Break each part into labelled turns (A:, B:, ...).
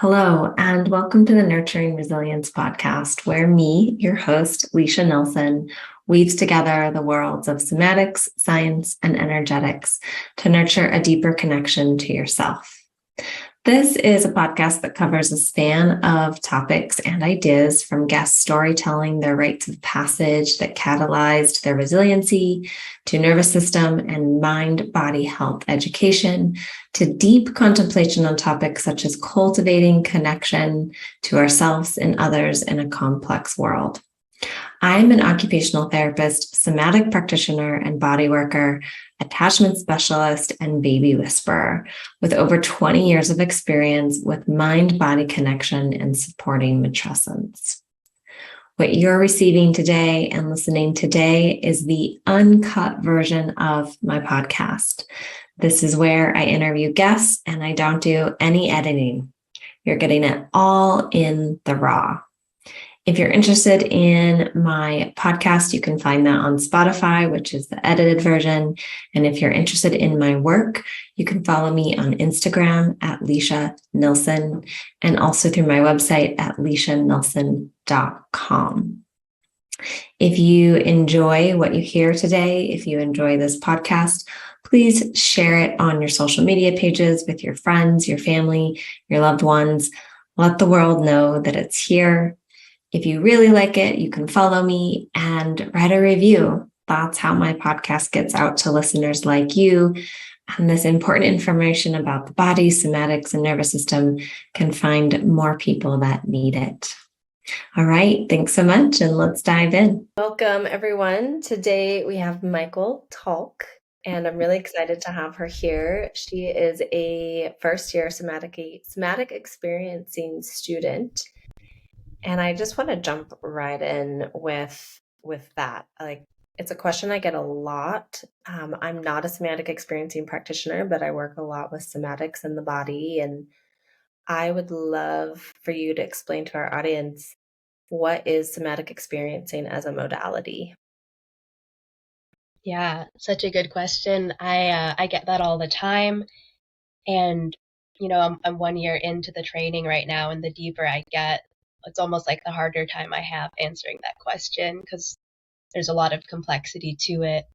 A: Hello, and welcome to the Nurturing Resilience podcast, where me, your host, Leisha Nelson, weaves together the worlds of somatics, science, and energetics to nurture a deeper connection to yourself. This is a podcast that covers a span of topics and ideas from guest storytelling their rites of passage that catalyzed their resiliency, to nervous system and mind body health education, to deep contemplation on topics such as cultivating connection to ourselves and others in a complex world. I'm an occupational therapist, somatic practitioner, and body worker, attachment specialist, and baby whisperer with over 20 years of experience with mind-body connection and supporting matrescence. What you're receiving today and listening today is the uncut version of my podcast. This is where I interview guests and I don't do any editing. You're getting it all in the raw. If you're interested in my podcast, you can find that on Spotify, which is the edited version. And if you're interested in my work, you can follow me on Instagram at Leisha Nilsson and also through my website at leishanilsson.com. If you enjoy what you hear today, if you enjoy this podcast, please share it on your social media pages with your friends, your family, your loved ones. Let the world know that it's here. If you really like it, you can follow me and write a review. That's how my podcast gets out to listeners like you. And this important information about the body, somatics, and nervous system can find more people that need it. All right, thanks so much, and let's dive in. Welcome, everyone. Today we have Michal Tolk, and I'm really excited to have her here. She is a first-year somatic experiencing student. And I just want to jump right in with that. It's a question I get a lot. I'm not a somatic experiencing practitioner, but I work a lot with somatics in the body. And I would love for you to explain to our audience, what is somatic experiencing as a modality?
B: Yeah, such a good question. I get that all the time. And, I'm 1 year into the training right now, and the deeper I get, it's almost like the harder time I have answering that question because there's a lot of complexity to it.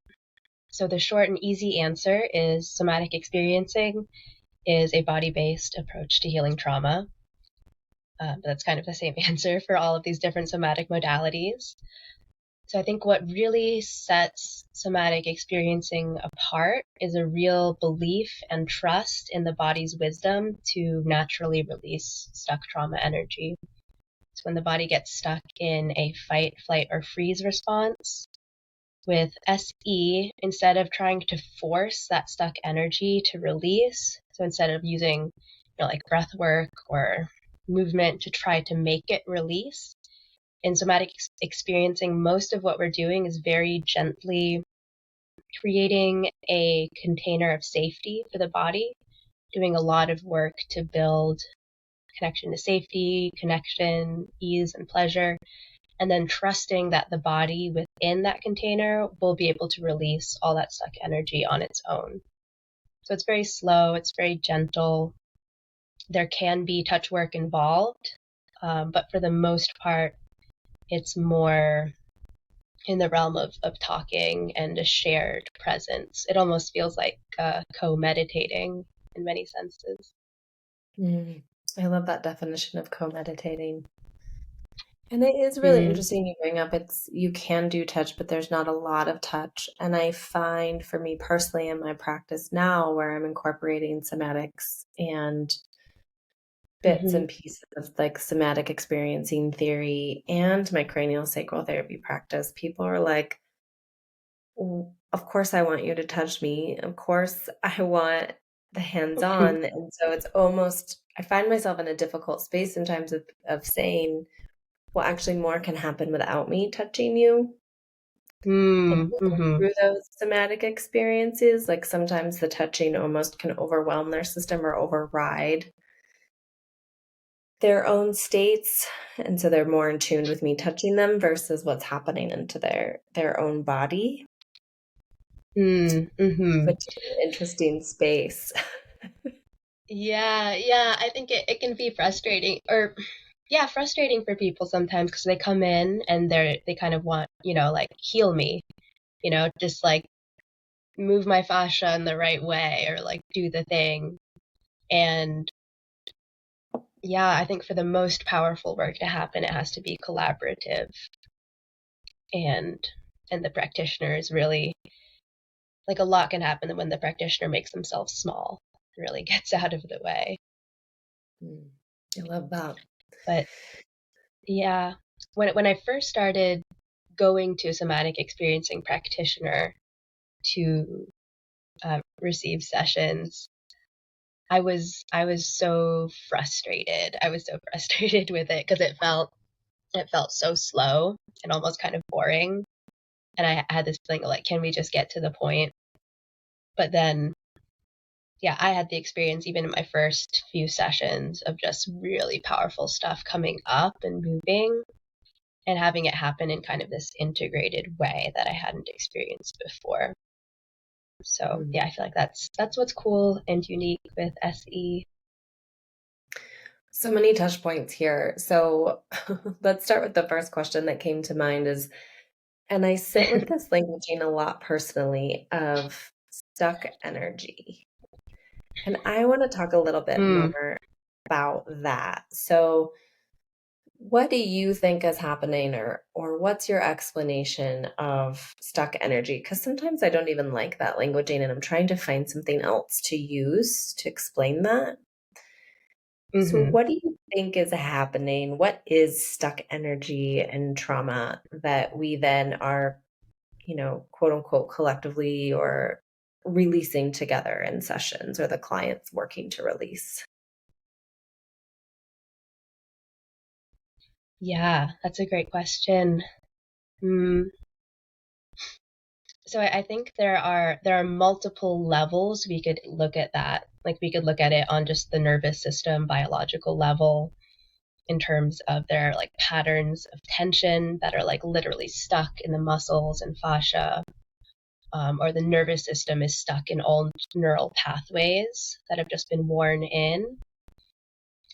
B: So the short and easy answer is somatic experiencing is a body-based approach to healing trauma. But that's kind of the same answer for all of these different somatic modalities. So I think what really sets somatic experiencing apart is a real belief and trust in the body's wisdom to naturally release stuck trauma energy. So when the body gets stuck in a fight, flight, or freeze response, with SE, instead of trying to force that stuck energy to release, so instead of using like breath work or movement to try to make it release, in somatic experiencing, most of what we're doing is very gently creating a container of safety for the body, doing a lot of work to build connection to safety, connection, ease, and pleasure, and then trusting that the body within that container will be able to release all that stuck energy on its own. So it's very slow, it's very gentle. There can be touch work involved, but for the most part, it's more in the realm of talking and a shared presence. It almost feels like co-meditating in many senses.
A: I love that definition of co-meditating. And it is really interesting you bring up you can do touch, but there's not a lot of touch. And I find for me personally in my practice now where I'm incorporating somatics and bits and pieces of like somatic experiencing theory and my cranial sacral therapy practice, people are like, of course I want you to touch me. Of course I want the hands-on. And so it's almost, I find myself in a difficult space sometimes of saying, well, actually more can happen without me touching you. And through those somatic experiences, like sometimes the touching almost can overwhelm their system or override their own states, and so they're more in tune with me touching them versus what's happening into their own body, which is an interesting space.
B: Yeah, I think it can be frustrating, or yeah, frustrating for people sometimes because they come in and they kind of want, like heal me, just like move my fascia in the right way or like do the thing. And yeah, I think for the most powerful work to happen, it has to be collaborative, and the practitioner is really like, a lot can happen when the practitioner makes themselves small and really gets out of the way.
A: I love that.
B: But yeah, when I first started going to a somatic experiencing practitioner to receive sessions, I was so frustrated. I was so frustrated with it because it felt so slow and almost kind of boring. And I had this feeling of like, can we just get to the point? But then, yeah, I had the experience even in my first few sessions of just really powerful stuff coming up and moving and having it happen in kind of this integrated way that I hadn't experienced before. So yeah, I feel like that's what's cool and unique with SE.
A: So many touch points here. So let's start with the first question that came to mind is, and I sit with this languaging a lot personally of stuck energy. And I want to talk a little bit
B: Mm,
A: more about that. So what do you think is happening, or what's your explanation of stuck energy? Because sometimes I don't even like that languaging and I'm trying to find something else to use to explain that. So
B: hmm
A: what do you think is happening? What is stuck energy and trauma that we then are, quote unquote, collectively or releasing together in sessions, or the clients working to release?
B: Yeah, that's a great question. Mm, so I think there are multiple levels we could look at that. Like we could look at it on just the nervous system biological level in terms of there are like patterns of tension that are like literally stuck in the muscles and fascia, or the nervous system is stuck in all neural pathways that have just been worn in.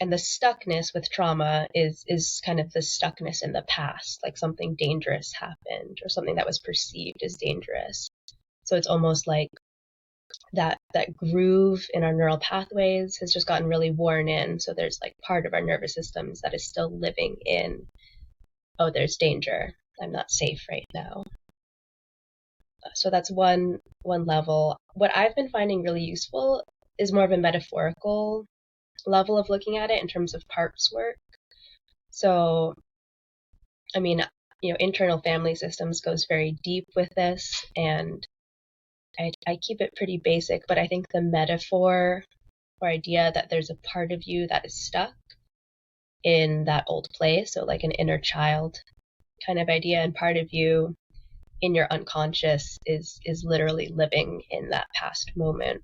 B: And the stuckness with trauma is kind of the stuckness in the past, like something dangerous happened or something that was perceived as dangerous. So it's almost like that groove in our neural pathways has just gotten really worn in. So there's like part of our nervous systems that is still living in, oh, there's danger. I'm not safe right now. So that's one level. What I've been finding really useful is more of a metaphorical level of looking at it in terms of parts work. So, I mean, internal family systems goes very deep with this, and I keep it pretty basic, but I think the metaphor or idea that there's a part of you that is stuck in that old place, so like an inner child kind of idea, and part of you in your unconscious is literally living in that past moment.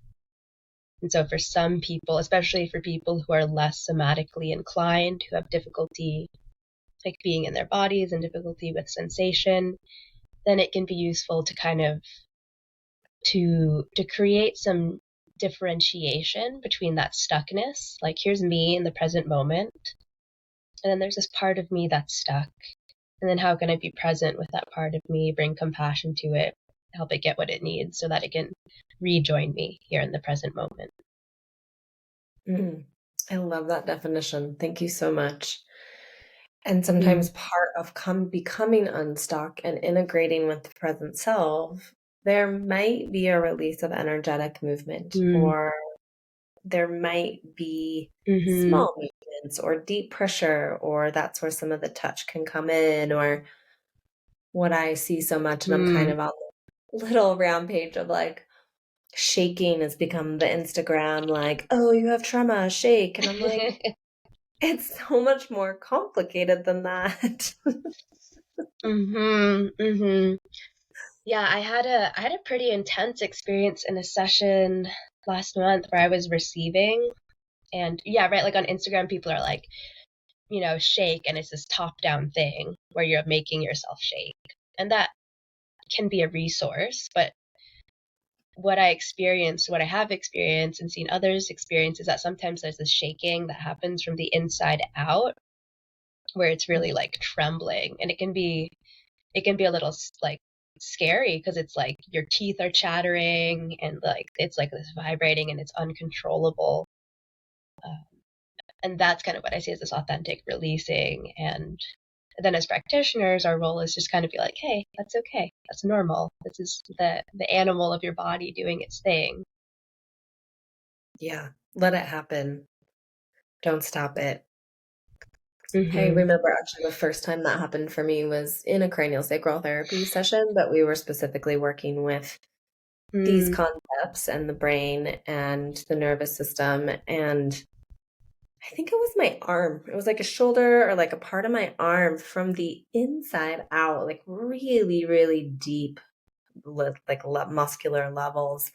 B: And so for some people, especially for people who are less somatically inclined, who have difficulty like being in their bodies and difficulty with sensation, then it can be useful to kind of to create some differentiation between that stuckness, like here's me in the present moment, and then there's this part of me that's stuck. And then how can I be present with that part of me, bring compassion to it, help it get what it needs so that it can rejoin me here in the present moment.
A: Mm, I love that definition. Thank you so much. And
B: Mm,
A: sometimes part of becoming unstuck and integrating with the present self, there might be a release of energetic movement,
B: mm,
A: or there might be
B: mm-hmm,
A: small movements or deep pressure, or that's where some of the touch can come in, or what I see so much, and I'm kind
B: mm.
A: of on a little rampage of like shaking has become the Instagram, like, oh, you have trauma, shake. And I'm like, it's so much more complicated than that.
B: Mm-hmm, mm-hmm. Yeah, I had a pretty intense experience in a session last month where I was receiving, and yeah, right, like on Instagram people are like, shake, and it's this top down thing where you're making yourself shake. And that can be a resource, but what I experienced, what I have experienced and seen others experience is that sometimes there's this shaking that happens from the inside out where it's really like trembling, and it can be a little like scary because it's like your teeth are chattering and like it's like this vibrating and it's uncontrollable. And that's kind of what I see as this authentic releasing. And then as practitioners, our role is just kind of be like, hey, that's okay. That's normal. This is the animal of your body doing its thing.
A: Yeah. Let it happen. Don't stop it. I
B: Mm-hmm.
A: remember actually the first time that happened for me was in a cranial sacral therapy session, but we were specifically working with these concepts and the brain and the nervous system. And I think it was my arm. It was like a shoulder or like a part of my arm from the inside out, like really, really deep, like muscular levels,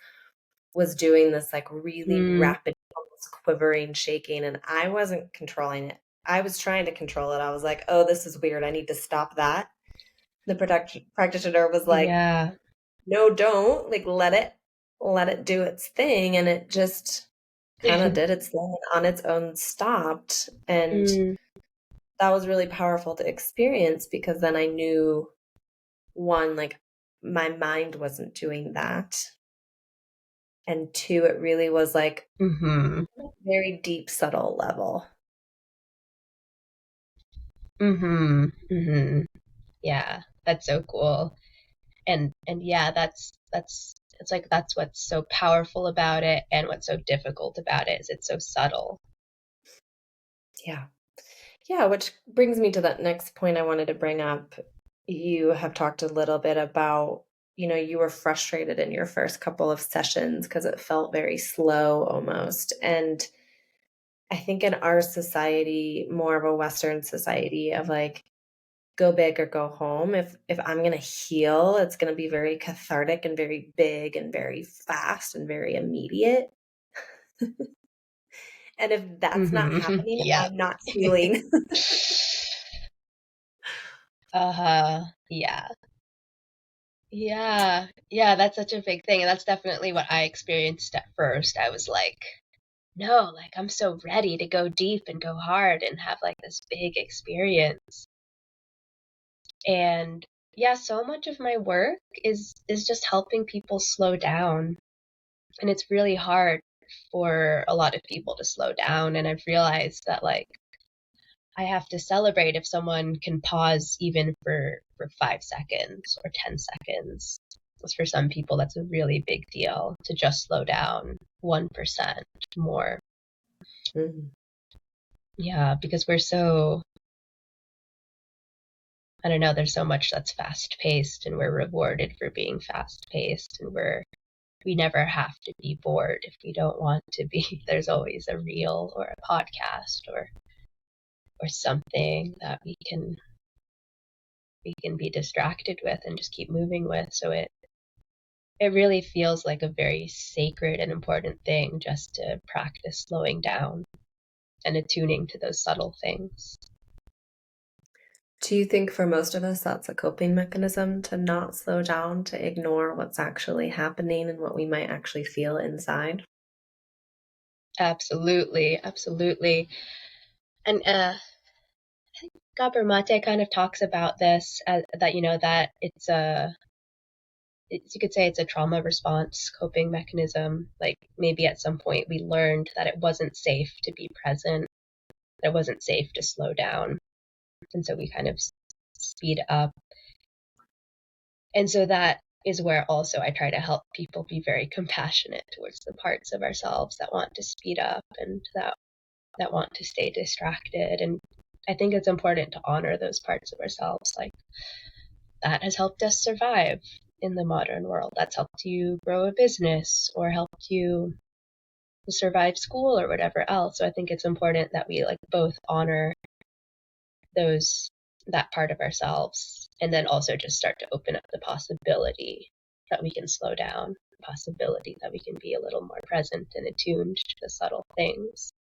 A: was doing this like really
B: Mm.
A: rapid, almost quivering, shaking, and I wasn't controlling it. I was trying to control it. I was like, oh, this is weird. I need to stop that. The practitioner was like,
B: Yeah.
A: no, don't. Like, let it do its thing. And it just kind of did its thing on its own, stopped. And
B: Mm.
A: that was really powerful to experience because then I knew, one, like my mind wasn't doing that. And two, it really was like
B: Mm-hmm.
A: very deep, subtle level.
B: Mm-hmm. Mm-hmm. Yeah, that's so cool. And yeah, that's it's like that's what's so powerful about it, and what's so difficult about it is it's so subtle.
A: Yeah. Yeah, which brings me to that next point I wanted to bring up. You have talked a little bit about, you were frustrated in your first couple of sessions because it felt very slow almost. And I think in our society, more of a Western society of like, go big or go home. If I'm going to heal, it's going to be very cathartic and very big and very fast and very immediate. And if that's not
B: Mm-hmm.
A: happening,
B: Yep.
A: I'm not healing.
B: Uh-huh. Yeah. Yeah. Yeah, that's such a big thing. And that's definitely what I experienced at first. I was like, no, like I'm so ready to go deep and go hard and have like this big experience. And yeah, so much of my work is just helping people slow down. And it's really hard for a lot of people to slow down. And I've realized that like I have to celebrate if someone can pause even for 5 seconds or 10 seconds. Because for some people, that's a really big deal to just slow down 1% more.
A: Mhm.
B: Yeah, because we're so, I don't know, there's so much that's fast paced and we're rewarded for being fast paced, and we never have to be bored if we don't want to be. There's always a reel or a podcast or something that we can be distracted with and just keep moving with. So it really feels like a very sacred and important thing just to practice slowing down and attuning to those subtle things.
A: Do you think for most of us that's a coping mechanism to not slow down, to ignore what's actually happening and what we might actually feel inside?
B: Absolutely, absolutely. And Gabor Mate kind of talks about this, that that you could say it's a trauma response coping mechanism. Like maybe at some point we learned that it wasn't safe to be present, that it wasn't safe to slow down, and so we kind of speed up. And so that is where also I try to help people be very compassionate towards the parts of ourselves that want to speed up and that want to stay distracted. And I think it's important to honor those parts of ourselves. Like that has helped us survive in the modern world. That's helped you grow a business or helped you survive school or whatever else. So I think it's important that we like both honor those that part of ourselves, and then also just start to open up the possibility that we can slow down, the possibility that we can be a little more present and attuned to the subtle things.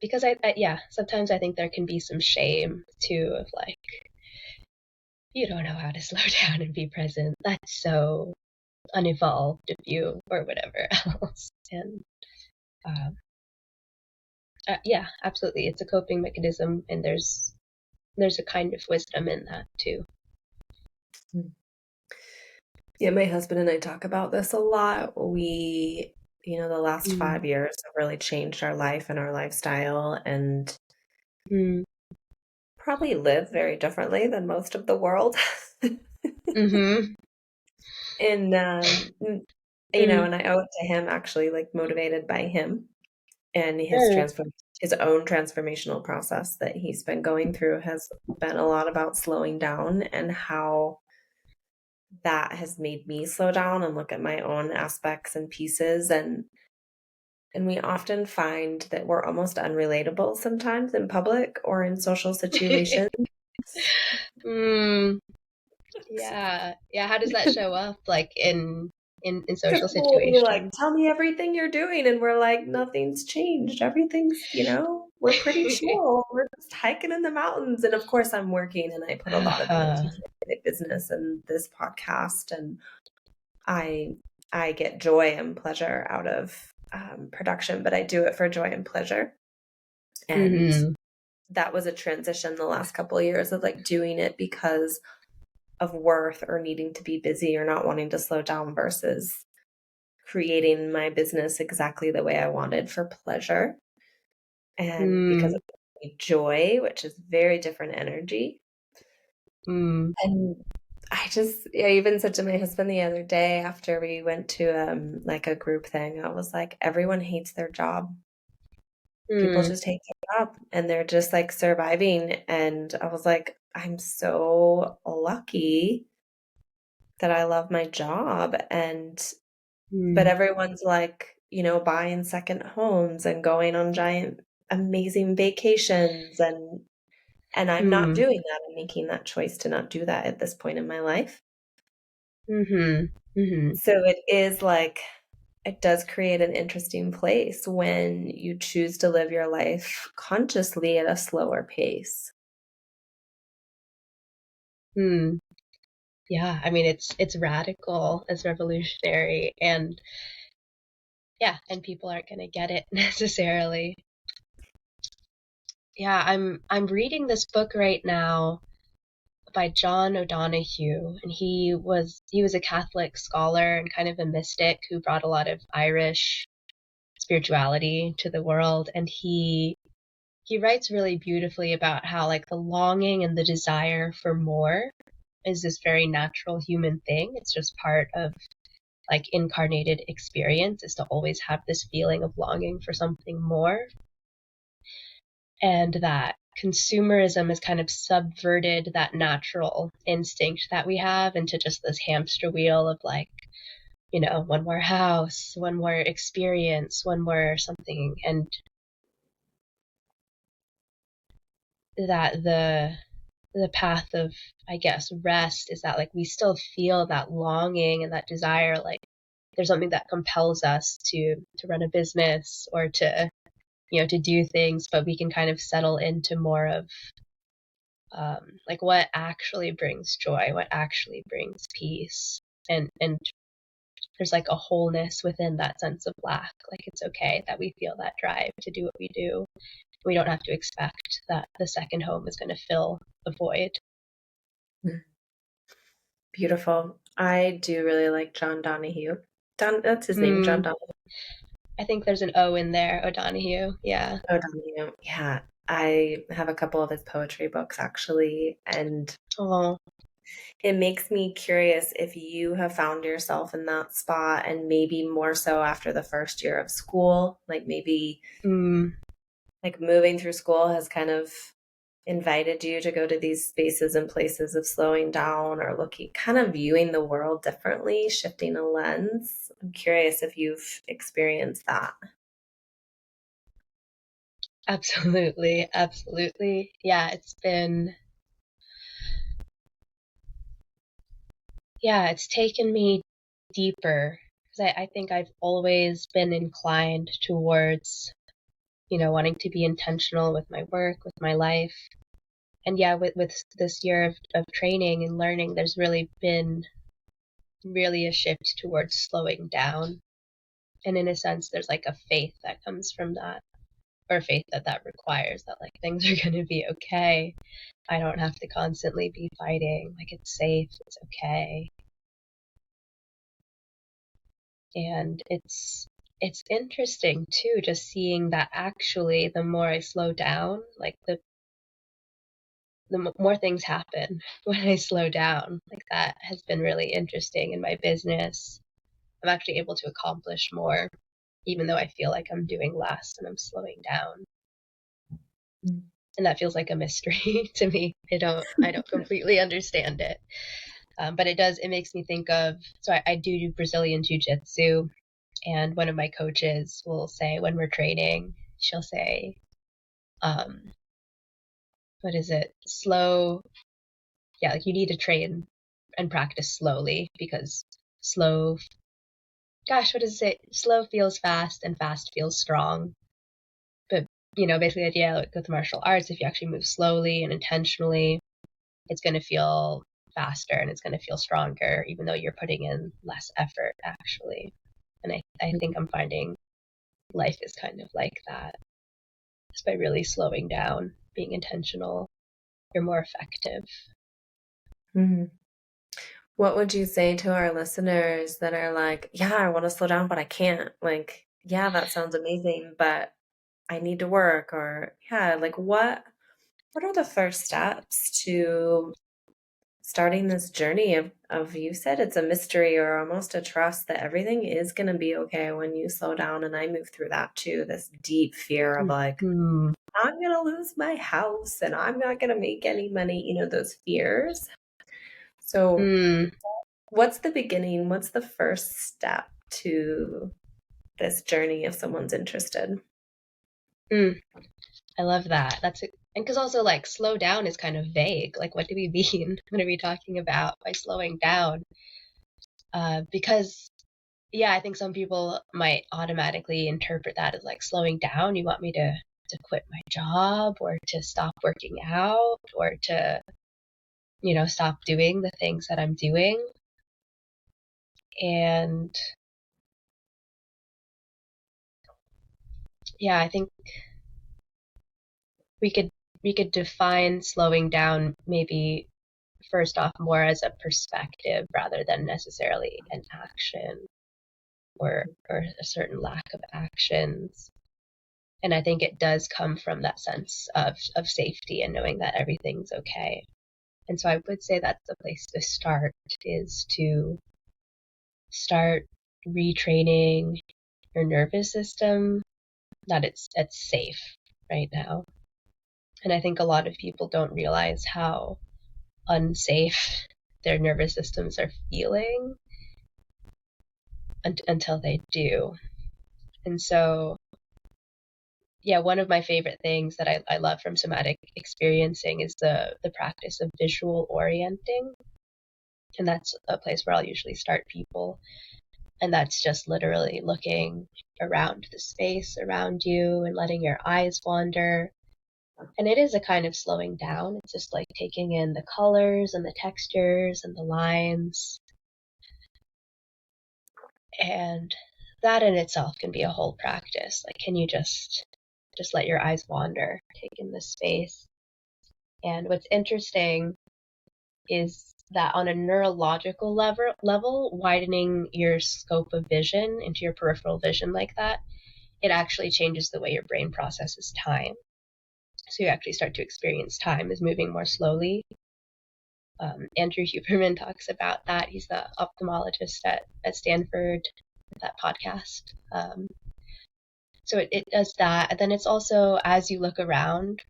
B: Because yeah, sometimes I think there can be some shame too of like, you don't know how to slow down and be present. That's so unevolved view or whatever else. And um, yeah, absolutely, it's a coping mechanism, and there's a kind of wisdom in that too.
A: Yeah, my husband and I talk about this a lot. The last
B: Mm.
A: 5 years have really changed our life and our lifestyle, and
B: Mm.
A: probably live very differently than most of the world.
B: Mm-hmm.
A: And
B: Mm.
A: and I owe it to him, actually, like motivated by him and
B: Sure.
A: his own transformational process that he's been going through has been a lot about slowing down, and how that has made me slow down and look at my own aspects and pieces. And we often find that we're almost unrelatable sometimes in public or in social situations.
B: Mm. Yeah. Yeah. How does that show up, like in
A: Because
B: social
A: people will be like,
B: situations?
A: tell me everything you're doing. And we're like, nothing's changed. Everything's, we're pretty chill. We're just hiking in the mountains. And of course, I'm working and I put a lot of energy to my business and this podcast. And I I get joy and pleasure out of production, but I do it for joy and pleasure. And
B: Mm-hmm.
A: that was a transition the last couple of years of like doing it because of worth or needing to be busy or not wanting to slow down, versus creating my business exactly the way I wanted for pleasure and because
B: Mm.
A: of joy, which is very different energy.
B: Mm.
A: And I even said to my husband the other day after we went to like a group thing, I was like, everyone hates their job. People
B: Mm.
A: just hate their job and they're just like surviving. And I was like, I'm so lucky that I love my job. But
B: Mm.
A: everyone's like, buying second homes and going on giant, amazing vacations. And I'm not
B: Mm.
A: doing that. I'm making that choice to not do that at this point in my life.
B: Mm-hmm. Mm-hmm.
A: So it does create an interesting place when you choose to live your life consciously at a slower pace.
B: Mm. Yeah, I mean it's radical, it's revolutionary, and yeah, and people aren't going to get it necessarily. Yeah, I'm reading this book right now by John O'Donohue, and he was a Catholic scholar and kind of a mystic who brought a lot of Irish spirituality to the world, and he writes really beautifully about how like the longing and the desire for more is this very natural human thing. It's just part of like incarnated experience, is to always have this feeling of longing for something more, and that consumerism has kind of subverted that natural instinct that we have into just this hamster wheel of like, one more house, one more experience, one more something, and that the path of, I guess, rest is that like we still feel that longing and that desire, like there's something that compels us to run a business or to do things, but we can kind of settle into more of like what actually brings joy, what actually brings peace, and there's like a wholeness within that sense of lack. Like it's okay that we feel that drive to do what we do. We don't have to expect that the second home is going to fill the void.
A: Beautiful. I do really like John Donahue. That's his name, John
B: Mm,
A: Donahue.
B: I think there's an O in there, O'Donohue. Yeah.
A: Oh, Donahue. Yeah. I have a couple of his poetry books actually, and
B: Oh.
A: it makes me curious if you have found yourself in that spot, and maybe more so after the first year of school, like maybe
B: Mm.
A: like moving through school has kind of invited you to go to these spaces and places of slowing down or looking, kind of viewing the world differently, shifting a lens. I'm curious if you've experienced that.
B: Absolutely, absolutely. Yeah, it's taken me deeper because I think I've always been inclined towards, wanting to be intentional with my work, with my life. And yeah, with this year of training and learning, there's really been really a shift towards slowing down. And in a sense, there's like a faith that comes from that, or faith that requires that like things are going to be okay. I don't have to constantly be fighting. Like it's safe, it's okay. And it's interesting too, just seeing that actually the more I slow down, like the more things happen when I slow down. Like that has been really interesting in my business. I'm actually able to accomplish more, even though I feel like I'm doing less and I'm slowing down. And that feels like a mystery to me. I don't completely understand it. But it makes me think of, so I do Brazilian Jiu-Jitsu, and one of my coaches will say when we're training, she'll say, what is it? Slow. Yeah, like you need to train and practice slowly because slow, gosh, what does it say? Slow feels fast and fast feels strong. But, basically the idea like with martial arts, if you actually move slowly and intentionally, it's going to feel faster and it's going to feel stronger, even though you're putting in less effort, actually. And I think I'm finding life is kind of like that. Just by really slowing down, being intentional, you're more effective.
A: Mm-hmm. What would you say to our listeners that are like, yeah, I want to slow down, but I can't? Like, yeah, that sounds amazing, but I need to work. Or yeah, like what are the first steps to starting this journey of you said it's a mystery or almost a trust that everything is going to be okay when you slow down. And I move through that too, this deep fear of like,
B: Mm-hmm.
A: I'm going to lose my house and I'm not going to make any money, those fears. So what's the beginning? What's the first step to this journey if someone's interested?
B: I love that. And because also like slow down is kind of vague. Like, what do we mean? What are we talking about by slowing down? Because yeah, I think some people might automatically interpret that as like slowing down. You want me to quit my job or to stop working out or to, stop doing the things that I'm doing. And yeah, I think we could define slowing down maybe first off more as a perspective rather than necessarily an action or a certain lack of actions. And I think it does come from that sense of safety and knowing that everything's okay. And so I would say that's the place to start, is to start retraining your nervous system that it's safe right now. And I think a lot of people don't realize how unsafe their nervous systems are feeling until they do. And so, yeah, one of my favorite things that I love from somatic experiencing is the practice of visual orienting. And that's a place where I'll usually start people. And that's just literally looking around the space around you and letting your eyes wander. And it is a kind of slowing down. It's just like taking in the colors and the textures and the lines. And that in itself can be a whole practice. Like, can you just let your eyes wander, take in the space? And what's interesting is that on a neurological level, widening your scope of vision into your peripheral vision like that, it actually changes the way your brain processes time. So you actually start to experience time as moving more slowly. Andrew Huberman talks about that. He's the ophthalmologist at Stanford, that podcast. So it does that. And then it's also, as you look around,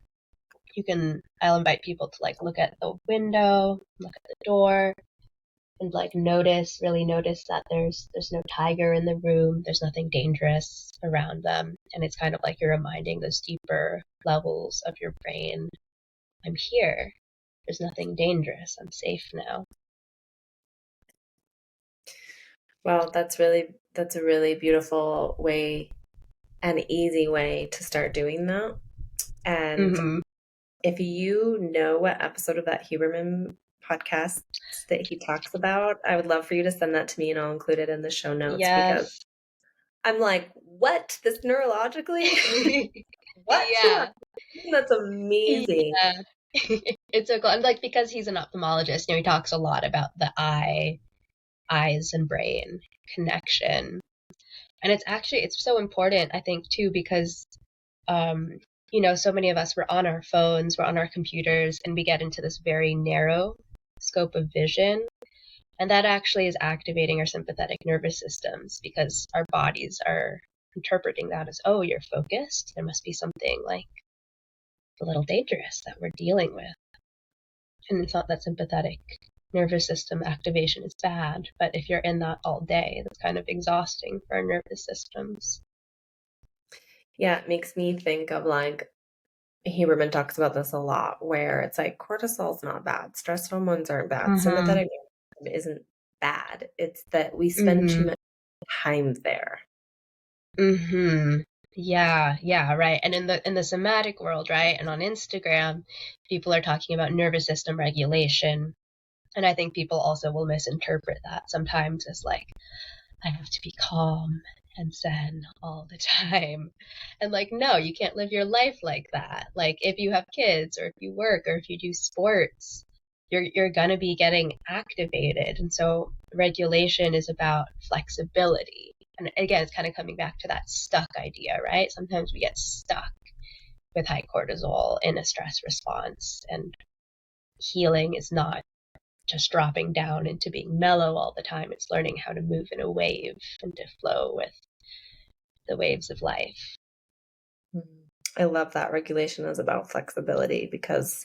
B: I'll invite people to like look at the window, look at the door, and like really notice that there's no tiger in the room, there's nothing dangerous around them. And it's kind of like you're reminding those deeper levels of your brain, I'm here. There's nothing dangerous. I'm safe now.
A: Well, that's a really beautiful way, an easy way to start doing that. And if you know what episode of that Huberman podcast that he talks about. I would love for you to send that to me and I'll include it in the show notes because
B: Yes.
A: I'm like, what? This neurologically? What?
B: Yeah.
A: That's amazing.
B: Yeah. It's so cool. And like because he's an ophthalmologist, he talks a lot about the eyes and brain connection. And it's so important, I think, too, because um, so many of us, we're on our phones, we're on our computers, and we get into this very narrow scope of vision. And that actually is activating our sympathetic nervous systems because our bodies are interpreting that as, oh, you're focused. There must be something like a little dangerous that we're dealing with. And it's not that sympathetic nervous system activation is bad, but if you're in that all day, that's kind of exhausting for our nervous systems.
A: Yeah, it makes me think of like Huberman talks about this a lot, where it's like cortisol's not bad, stress hormones aren't bad,
B: Mm-hmm.
A: sympathetic nervous system isn't bad. It's that we spend too
B: Mm-hmm.
A: much time there.
B: Mm-hmm. Yeah, right. And in the somatic world, right, and on Instagram, people are talking about nervous system regulation. And I think people also will misinterpret that sometimes as like, I have to be calm and zen all the time. And like, no, you can't live your life like that. Like if you have kids or if you work or if you do sports, you're gonna be getting activated. And so regulation is about flexibility. And again, it's kind of coming back to that stuck idea, right? Sometimes we get stuck with high cortisol in a stress response, and healing is not just dropping down into being mellow all the time. It's learning how to move in a wave and to flow with the waves of life.
A: I love that regulation is about flexibility because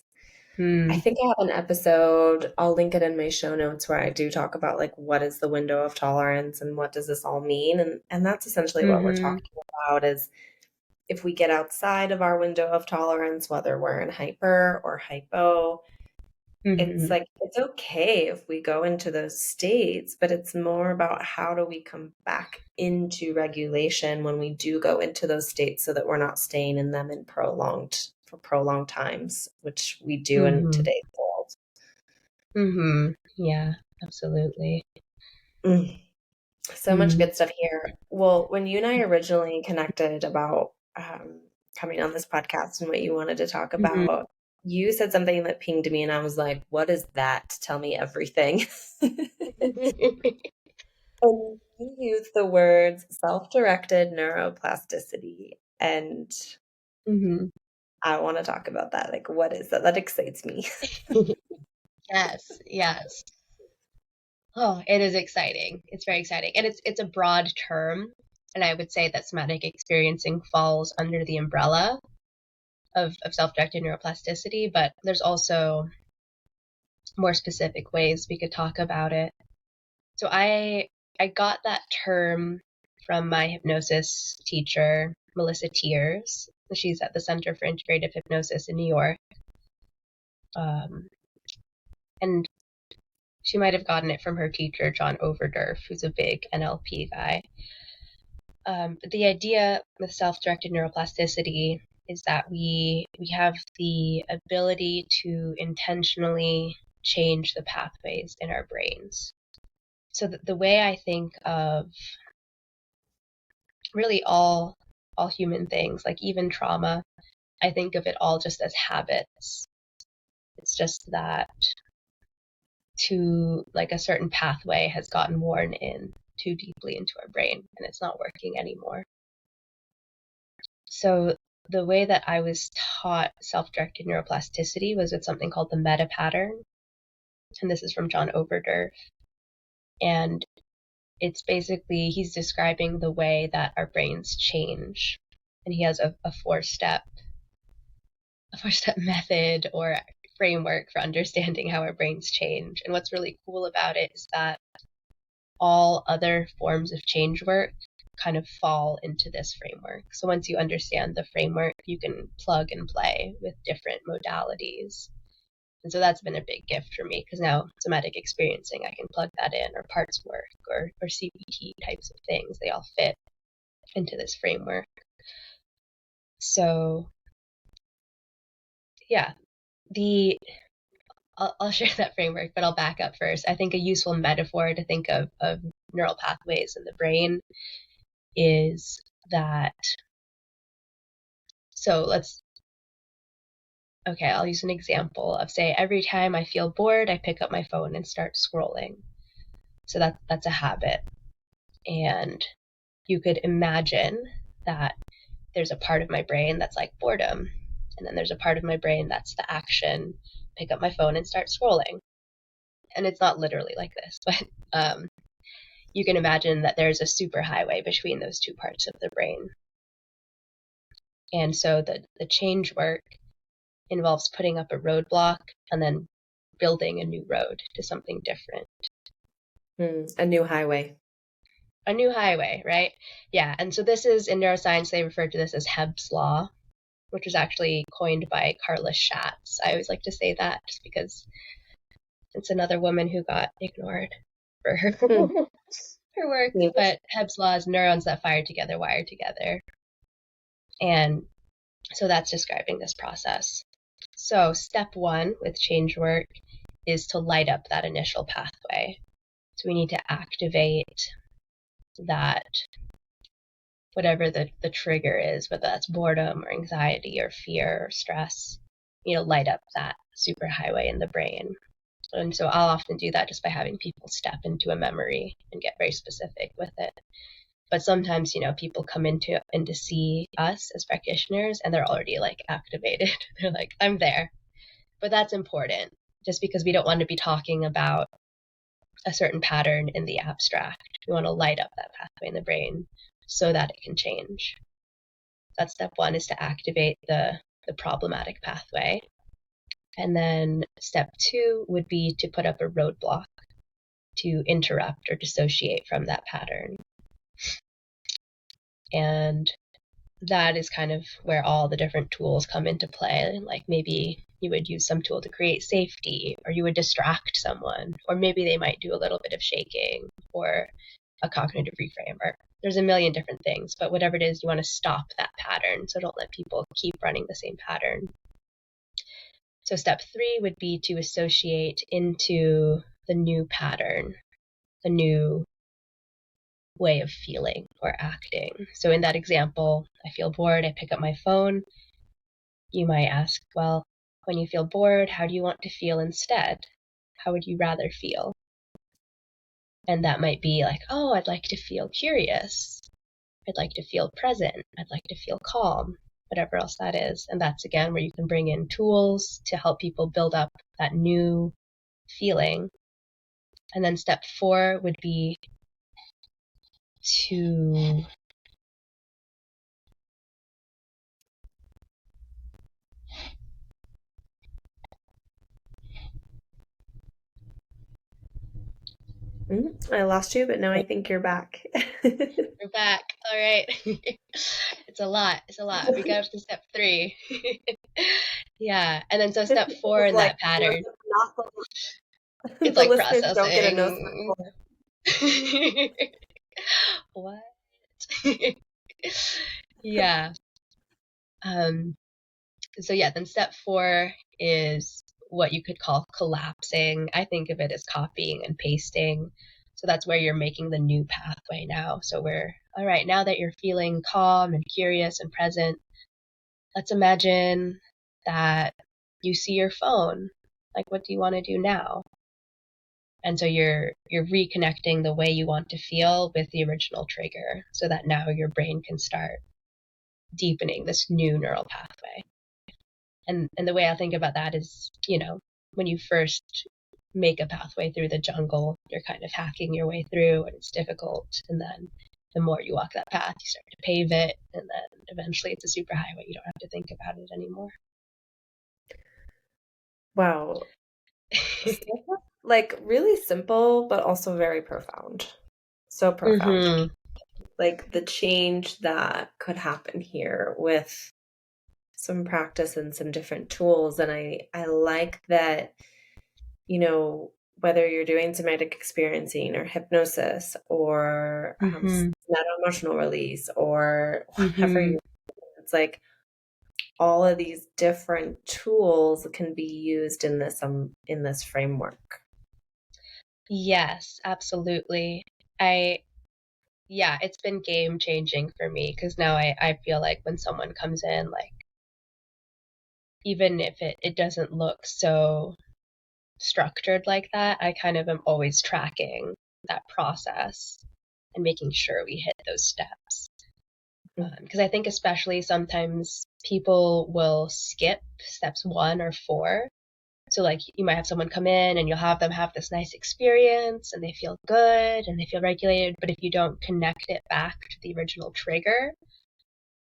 A: I
B: Hmm.
A: think I have an episode, I'll link it in my show notes where I do talk about like what is the window of tolerance and what does this all mean? And that's essentially what we're
B: Mm-hmm.
A: talking about is if we get outside of our window of tolerance, whether we're in hyper or hypo, it's
B: Mm-hmm.
A: like it's okay if we go into those states, but it's more about how do we come back into regulation when we do go into those states so that we're not staying in them for prolonged times, which we do in
B: Mm-hmm.
A: today's world.
B: Mm-hmm. Yeah, absolutely.
A: Mm. So much
B: Mm-hmm.
A: good stuff here. Well, when you and I originally connected about coming on this podcast and what you wanted to talk
B: Mm-hmm.
A: about, you said something that pinged me, and I was like, what is that? Tell me everything. And you used the words self-directed neuroplasticity, and
B: Mm-hmm.
A: I want to talk about that. Like, what is that? That excites me.
B: Yes, yes. Oh, it is exciting. It's very exciting. And it's a broad term. And I would say that somatic experiencing falls under the umbrella of self-directed neuroplasticity, but there's also more specific ways we could talk about it. So I got that term from my hypnosis teacher, Melissa Tiers. She's at the Center for Integrative Hypnosis in New York. And she might have gotten it from her teacher, John Overderve, who's a big NLP guy. But the idea with self-directed neuroplasticity is that we have the ability to intentionally change the pathways in our brains. So the way I think of really all human things, like even trauma, I think of it all just as habits. It's just that to like a certain pathway has gotten worn in too deeply into our brain and it's not working anymore. So the way that I was taught self-directed neuroplasticity was with something called the meta pattern. And this is from John Overderve. And it's basically, he's describing the way that our brains change. And he has a four-step method or framework for understanding how our brains change. And what's really cool about it is that all other forms of change work kind of fall into this framework. So once you understand the framework, you can plug and play with different modalities. And so that's been a big gift for me because now somatic experiencing, I can plug that in, or parts work or CBT types of things. They all fit into this framework. So yeah, I'll share that framework, but I'll back up first. I think a useful metaphor to think of neural pathways in the brain is that, so I'll use an example of, say, every time I feel bored, I pick up my phone and start scrolling. So that's a habit. And you could imagine that there's a part of my brain that's like boredom. And then there's a part of my brain that's the action, pick up my phone and start scrolling. And it's not literally like this, but you can imagine that there's a superhighway between those two parts of the brain. And so the change work involves putting up a roadblock and then building a new road to something different.
A: A new highway.
B: A new highway, right? Yeah. And so this is, in neuroscience, they refer to this as Hebb's Law, which was actually coined by Carla Schatz. I always like to say that just because it's another woman who got ignored for her, her work.
A: Yeah.
B: But Hebb's Law is neurons that fire together, wire together. And so that's describing this process. So step one with change work is to light up that initial pathway. So we need to activate that, whatever the trigger is, whether that's boredom or anxiety or fear or stress, light up that superhighway in the brain. And so I'll often do that just by having people step into a memory and get very specific with it. But sometimes, people come in to see us as practitioners and they're already like activated. They're like, I'm there. But that's important, just because we don't want to be talking about a certain pattern in the abstract. We want to light up that pathway in the brain so that it can change. That's step one, is to activate the problematic pathway. And then step two would be to put up a roadblock to interrupt or dissociate from that pattern. And that is kind of where all the different tools come into play. Like maybe you would use some tool to create safety, or you would distract someone, or maybe they might do a little bit of shaking or a cognitive reframe, or there's a million different things, but whatever it is, you want to stop that pattern. So don't let people keep running the same pattern. So step three would be to associate into the new pattern, the new way of feeling or acting. So in that example, I feel bored, I pick up my phone. You might ask, well, when you feel bored, how do you want to feel instead? How would you rather feel? And that might be like, oh, I'd like to feel curious. I'd like to feel present. I'd like to feel calm, whatever else that is. And that's, again, where you can bring in tools to help people build up that new feeling. And then step four would be to
A: I lost you, but now I think you're back.
B: We're back. All right. It's a lot. We got up to step three. Yeah. And then so step four in that pattern. It's
A: the
B: like
A: listeners don't get a no
B: processing. What? Yeah. So yeah, then step four is what you could call collapsing. I think of it as copying and pasting. So that's where you're making the new pathway now. So we're, all right, now that you're feeling calm and curious and present, let's imagine that you see your phone. Like, what do you want to do now? And so you're reconnecting the way you want to feel with the original trigger, so that now your brain can start deepening this new neural pathway. And the way I think about that is, when you first make a pathway through the jungle, you're kind of hacking your way through and it's difficult. And then the more you walk that path, you start to pave it. And then eventually it's a superhighway. You don't have to think about it anymore.
A: Wow. Like really simple, but also very profound. So profound.
B: Mm-hmm.
A: Like the change that could happen here with some practice and some different tools. And I like that, whether you're doing somatic experiencing or hypnosis or
B: Mm-hmm.
A: emotional release or whatever
B: Mm-hmm.
A: it's like all of these different tools can be used in this framework.
B: Yes, absolutely. Yeah, it's been game changing for me because now I feel like when someone comes in, like, even if it doesn't look so structured like that, I kind of am always tracking that process and making sure we hit those steps. Because I think especially sometimes people will skip steps 1 or 4. So like you might have someone come in and you'll have them have this nice experience and they feel good and they feel regulated, but if you don't connect it back to the original trigger,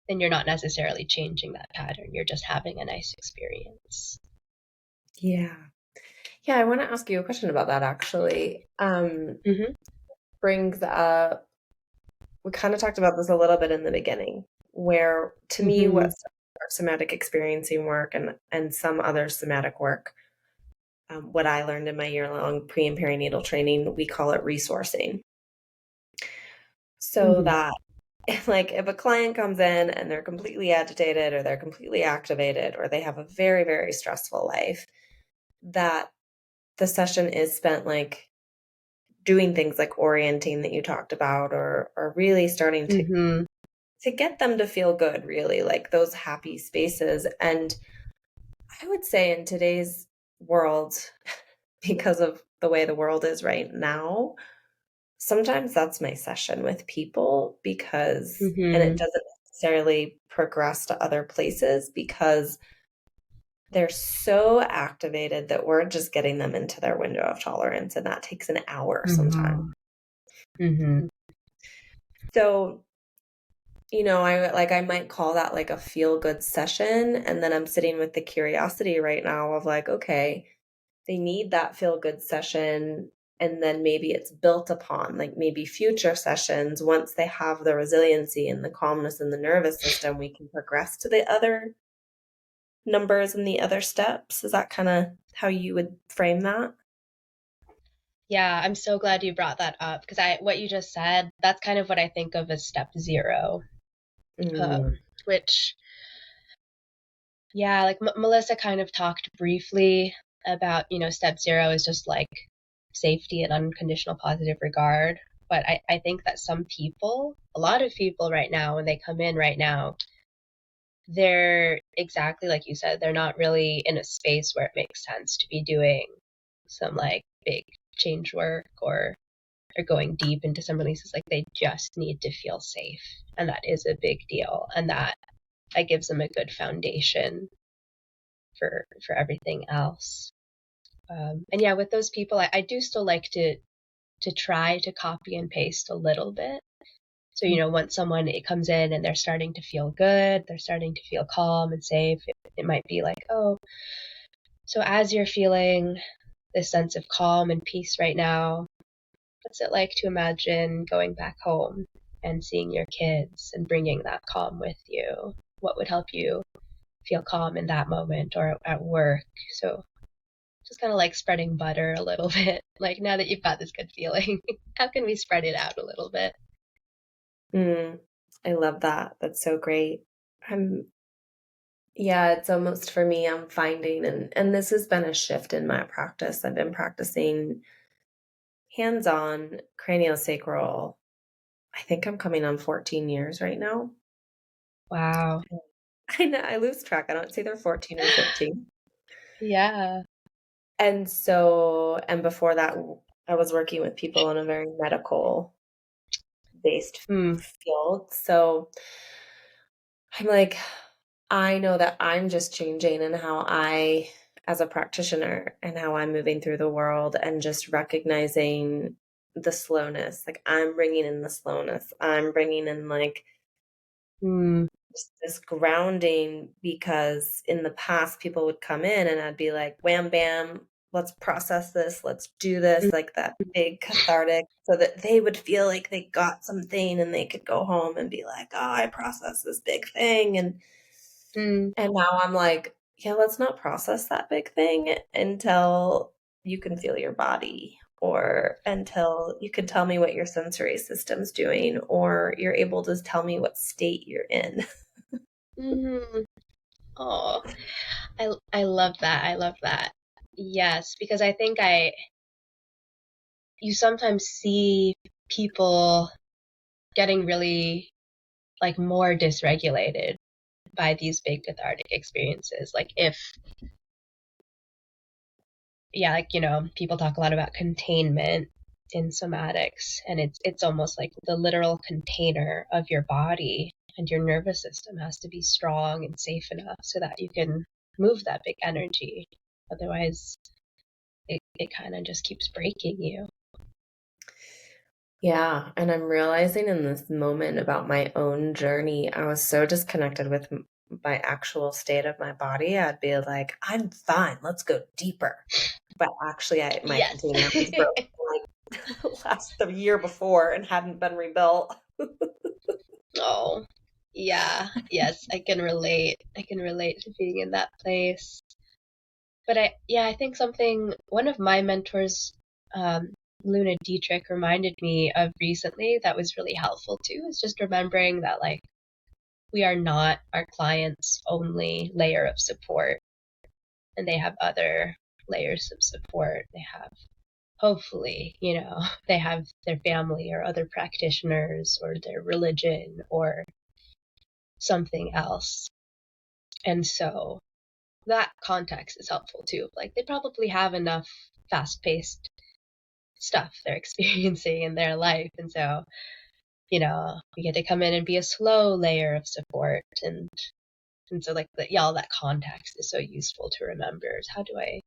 B: then you're not necessarily changing that pattern. You're just having a nice experience.
A: Yeah. Yeah, I want to ask you a question about that actually.
B: Mm-hmm.
A: Brings up, we kind of talked about this a little bit in the beginning, where to me,
B: Mm-hmm.
A: what somatic experiencing work and some other somatic work, what I learned in my year-long pre and perinatal training, we call it resourcing. So
B: Mm-hmm.
A: that like if a client comes in and they're completely agitated or they're completely activated or they have a very, very stressful life, that the session is spent like doing things like orienting that you talked about or really starting
B: Mm-hmm.
A: to get them to feel good, really, like those happy spaces. And I would say in today's world, because of the way the world is right now, sometimes that's my session with people because, and it
B: Mm-hmm.
A: doesn't necessarily progress to other places because they're so activated that we're just getting them into their window of tolerance. And that takes an hour sometimes.
B: Mm-hmm. Mm-hmm.
A: So, I might call that like a feel good session. And then I'm sitting with the curiosity right now of like, okay, they need that feel good session. And then maybe it's built upon like maybe future sessions. Once they have the resiliency and the calmness in the nervous system, we can progress to the other numbers and the other steps. Is that kind of how you would frame that?
B: Yeah, I'm so glad you brought that up because what you just said, that's kind of what I think of as step 0.
A: Mm,
B: Which, yeah, like Melissa kind of talked briefly about, step 0 is just like safety and unconditional positive regard. But I think that some people, a lot of people right now, when they come in right now, they're exactly like you said, they're not really in a space where it makes sense to be doing some like big change work or going deep into some releases. Like they just need to feel safe. And that is a big deal. And that gives them a good foundation for everything else. And yeah, with those people, I do still like to try to copy and paste a little bit. So, once someone it comes in and they're starting to feel good, they're starting to feel calm and safe, it might be like, oh, so as you're feeling this sense of calm and peace right now, what's it like to imagine going back home and seeing your kids and bringing that calm with you? What would help you feel calm in that moment or at work? So just kind of like spreading butter a little bit. Like now that you've got this good feeling, how can we spread it out a little bit?
A: I love that. That's so great. Yeah, it's almost for me, I'm finding, and this has been a shift in my practice. I've been practicing hands-on craniosacral. I think I'm coming on 14 years right now.
B: Wow.
A: I know, I lose track. I don't it's either 14 or 15.
B: Yeah.
A: And before that, I was working with people in a very medical based
B: Hmm.
A: field. So I'm like, I know that I'm just changing in how I, as a practitioner, and how I'm moving through the world and just recognizing the slowness. Like, I'm bringing in the slowness. I'm bringing in like
B: Hmm.
A: just this grounding because in the past, people would come in and I'd be like, wham, bam, let's process this. Let's do this. Like that big cathartic so that they would feel like they got something and they could go home and be like, oh, I processed this big thing.
B: Hmm.
A: And now I'm like, yeah, let's not process that big thing until you can feel your body or until you can tell me what your sensory system's doing or you're able to tell me what state you're in.
B: Hmm. Oh, I love that. I love that. Yes, because I think you sometimes see people getting really like more dysregulated by these big cathartic experiences. Like if, yeah, like, people talk a lot about containment in somatics, and it's almost like the literal container of your body and your nervous system has to be strong and safe enough so that you can move that big energy. Otherwise, it kind of just keeps breaking you.
A: Yeah, and I'm realizing in this moment about my own journey, I was so disconnected with my actual state of my body. I'd be like, I'm fine, let's go deeper. But actually, my
B: Yes.
A: container was broken the year before and hadn't been rebuilt.
B: Oh, yeah. Yes, I can relate. I can relate to being in that place. But I think one of my mentors, um, Luna Dietrich, reminded me of recently that was really helpful too, is just remembering that, like, we are not our clients' only layer of support, and they have other layers of support. They have, hopefully, they have their family or other practitioners or their religion or something else. And so that context is helpful too. Like, they probably have enough fast paced stuff they're experiencing in their life. And so, we get to come in and be a slow layer of support. And so, like, all that context is so useful to remember. Is how do I,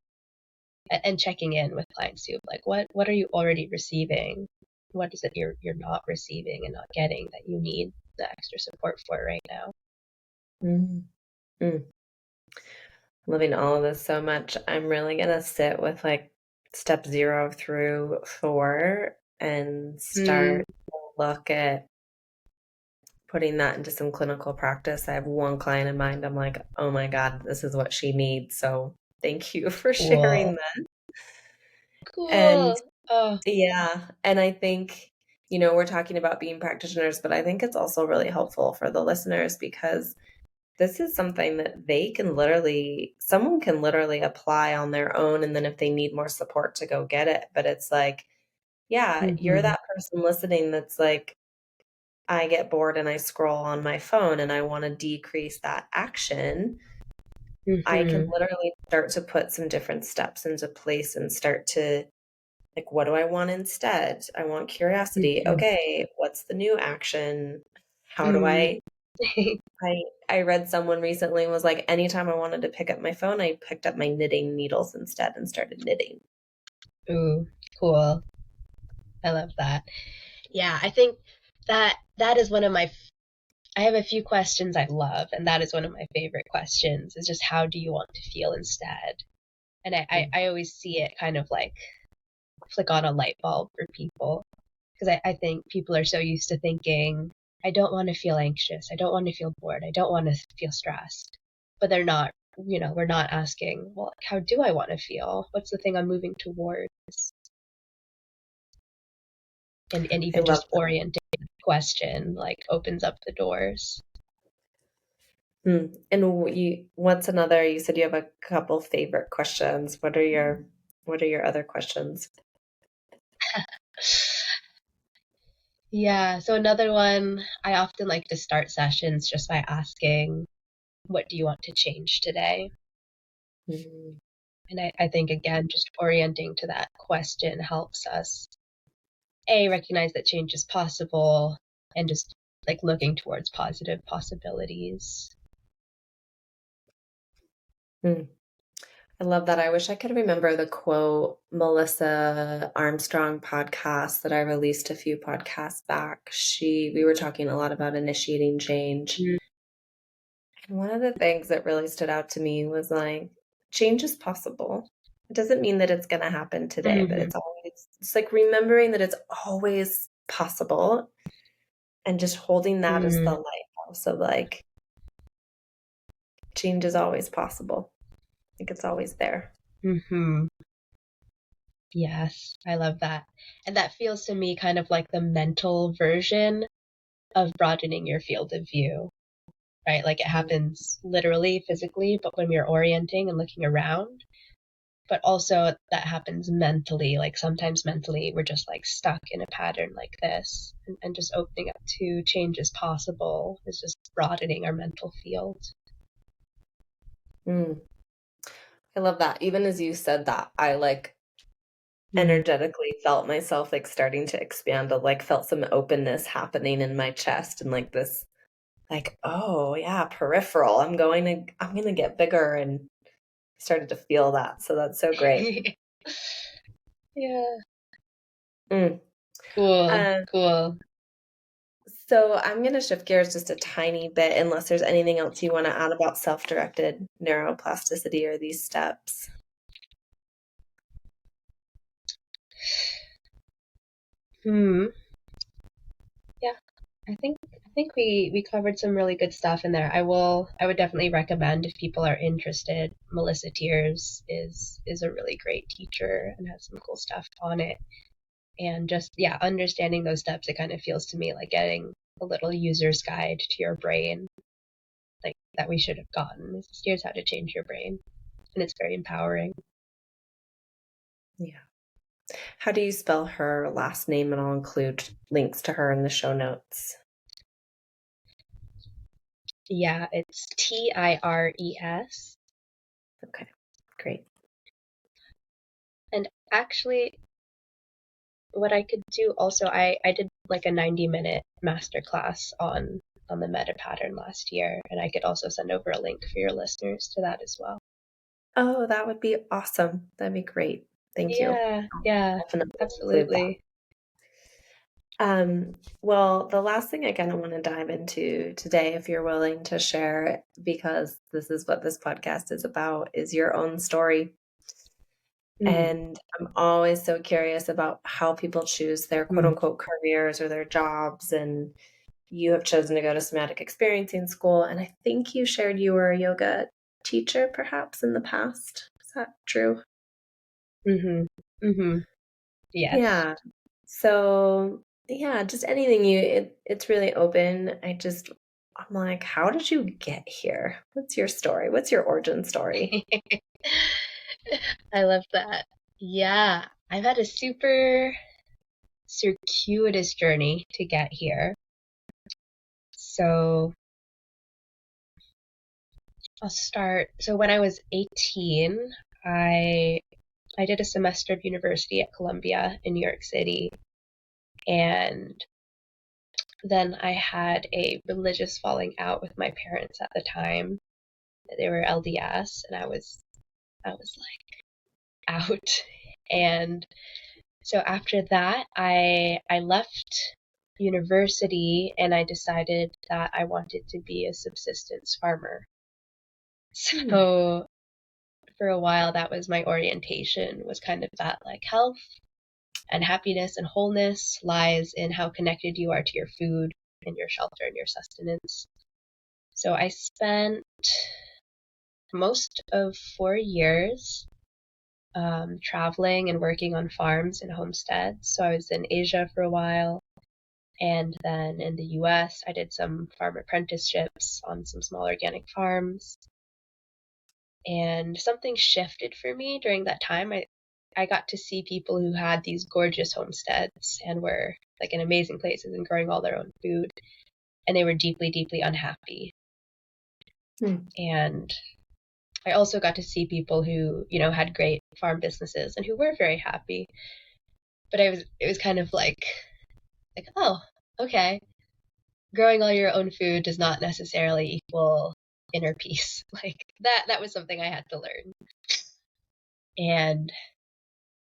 B: and checking in with clients too, like, what are you already receiving? What is it you're not receiving and not getting that you need the extra support for right now?
A: Mm. Mm. Loving all of this so much. I'm really gonna sit with like step 0 through 4 and
B: Mm,
A: start to look at putting that into some clinical practice. I have one client in mind. I'm like, oh my God, this is what she needs. So thank you for sharing
B: cool.
A: that. And
B: Cool. Oh,
A: yeah, and I think, we're talking about being practitioners, but I think it's also really helpful for the listeners because this is something that someone can literally apply on their own. And then if they need more support to go get it. But it's like, yeah, you're
B: mm-hmm,
A: that person listening that's like, I get bored and I scroll on my phone and I want to decrease that action. I can
B: mm-hmm,
A: literally start to put some different steps into place and start to like, what do I want instead? I want curiosity.
B: mm-hmm.
A: Okay, what's the new action? How do
B: Mm.
A: I read someone recently was like, anytime I wanted to pick up my phone, I picked up my knitting needles instead and started knitting.
B: Ooh, cool. I love that. Yeah, I think that is one of my I have a few questions I love, and that is one of my favorite questions, is just how do you want to feel instead? And I always see it kind of like flick on a light bulb for people, because I think people are so used to thinking, I don't want to feel anxious, I don't want to feel bored, I don't want to feel stressed. But they're not, we're not asking, well, how do I want to feel? What's the thing I'm moving towards? And
A: I
B: even
A: love
B: just orienting the question like opens up the doors.
A: that. And what's another, you said you have a couple favorite questions. What are your other questions?
B: Yeah, so another one, I often like to start sessions just by asking, what do you want to change today?
A: Mm,
B: And I think, again, just orienting to that question helps us, A, recognize that change is possible, and just like looking towards positive possibilities.
A: mm. I love that. I wish I could remember the quote, Melissa Armstrong podcast that I released a few podcasts back. We were talking a lot about initiating change. And one of the things that really stood out to me was like, change is possible. It doesn't mean that it's going to happen today, but
B: Mm-hmm.
A: it's like remembering that it's always possible and just holding that as the lighthouse. So like change is always possible. I think it's always there.
B: Mm-hmm. Yes, I love that. And that feels to me kind of like the mental version of broadening your field of view. right? Like it happens literally, physically, but when we're orienting and looking around, but also that happens mentally. Like sometimes mentally, we're just like stuck in a pattern like this, and just opening up to change is possible is just broadening our mental field.
A: Mm. I love that. Even as you said that, I like
B: Mm.
A: energetically felt myself like starting to expand, like felt some openness happening in my chest and like this like, oh yeah, peripheral. I'm gonna get bigger and started to feel that. So that's so great.
B: Yeah.
A: Mm.
B: Cool.
A: Um,
B: Cool.
A: so I'm gonna shift gears just a tiny bit, unless there's anything else you want to add about self-directed neuroplasticity or these steps.
B: Hmm. Yeah. I think we covered some really good stuff in there. I would definitely recommend if people are interested. Melissa Tiers is a really great teacher and has some cool stuff on it. And just yeah, understanding those steps, it kind of feels to me like getting a little user's guide to your brain, like that we should have gotten. Here's how to change your brain, and it's very empowering.
A: Yeah. How do you spell her last name? And I'll include links to her in the show notes.
B: Yeah, it's Tires.
A: Okay, great.
B: And actually, what I could do also, I did like a 90-minute masterclass on the meta pattern last year, and I could also send over a link for your listeners to that as well.
A: Oh, that would be awesome. That'd be great. Thank you.
B: Yeah, yeah,
A: Definitely include that.
B: absolutely.
A: Well, the last thing I kind of want to dive into today, if you're willing to share, because this is what this podcast is about, is your own story.
B: Mm,
A: And I'm always so curious about how people choose their quote
B: mm,
A: unquote careers or their jobs. And you have chosen to go to somatic experiencing school. And I think you shared you were a yoga teacher perhaps in the past. Is that true?
B: mm-hmm, mm-hmm. Yes.
A: Yeah. So, yeah, just anything it's really open. I'm like, how did you get here? What's your story? What's your origin story?
B: I love that. Yeah, I've had a super circuitous journey to get here. So I'll start. So when I was 18, I I did a semester of university at Columbia in New York City, and then I had a religious falling out with my parents at the time. They were LDS, and I was like out. And so after that, I left university and I decided that I wanted to be a subsistence farmer.
A: Hmm.
B: So for a while, that was my orientation, was kind of that like health and happiness and wholeness lies in how connected you are to your food and your shelter and your sustenance. So I spent most of 4 years traveling and working on farms and homesteads. So I was in Asia for a while. And then in the US, I did some farm apprenticeships on some small organic farms. And something shifted for me during that time. I got to see people who had these gorgeous homesteads and were like in amazing places and growing all their own food. And they were deeply, deeply unhappy.
A: Hmm.
B: And I also got to see people who, you know, had great farm businesses and who were very happy. But it was kind of like, oh, okay. Growing all your own food does not necessarily equal inner peace. Like that was something I had to learn. And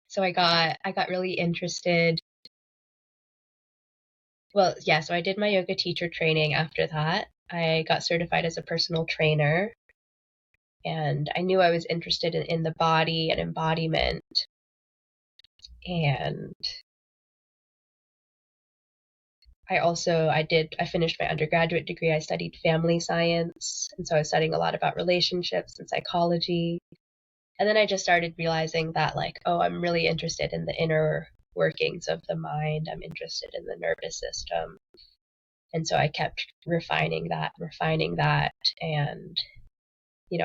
B: so I got really interested. Well, yeah, so I did my yoga teacher training after that. I got certified as a personal trainer, and I knew I was interested in the body and embodiment. And I finished my undergraduate degree. I studied family science, and so I was studying a lot about relationships and psychology. And then I just started realizing that, like, oh, I'm really interested in the inner workings of the mind. I'm interested in the nervous system. And so I kept refining that. And,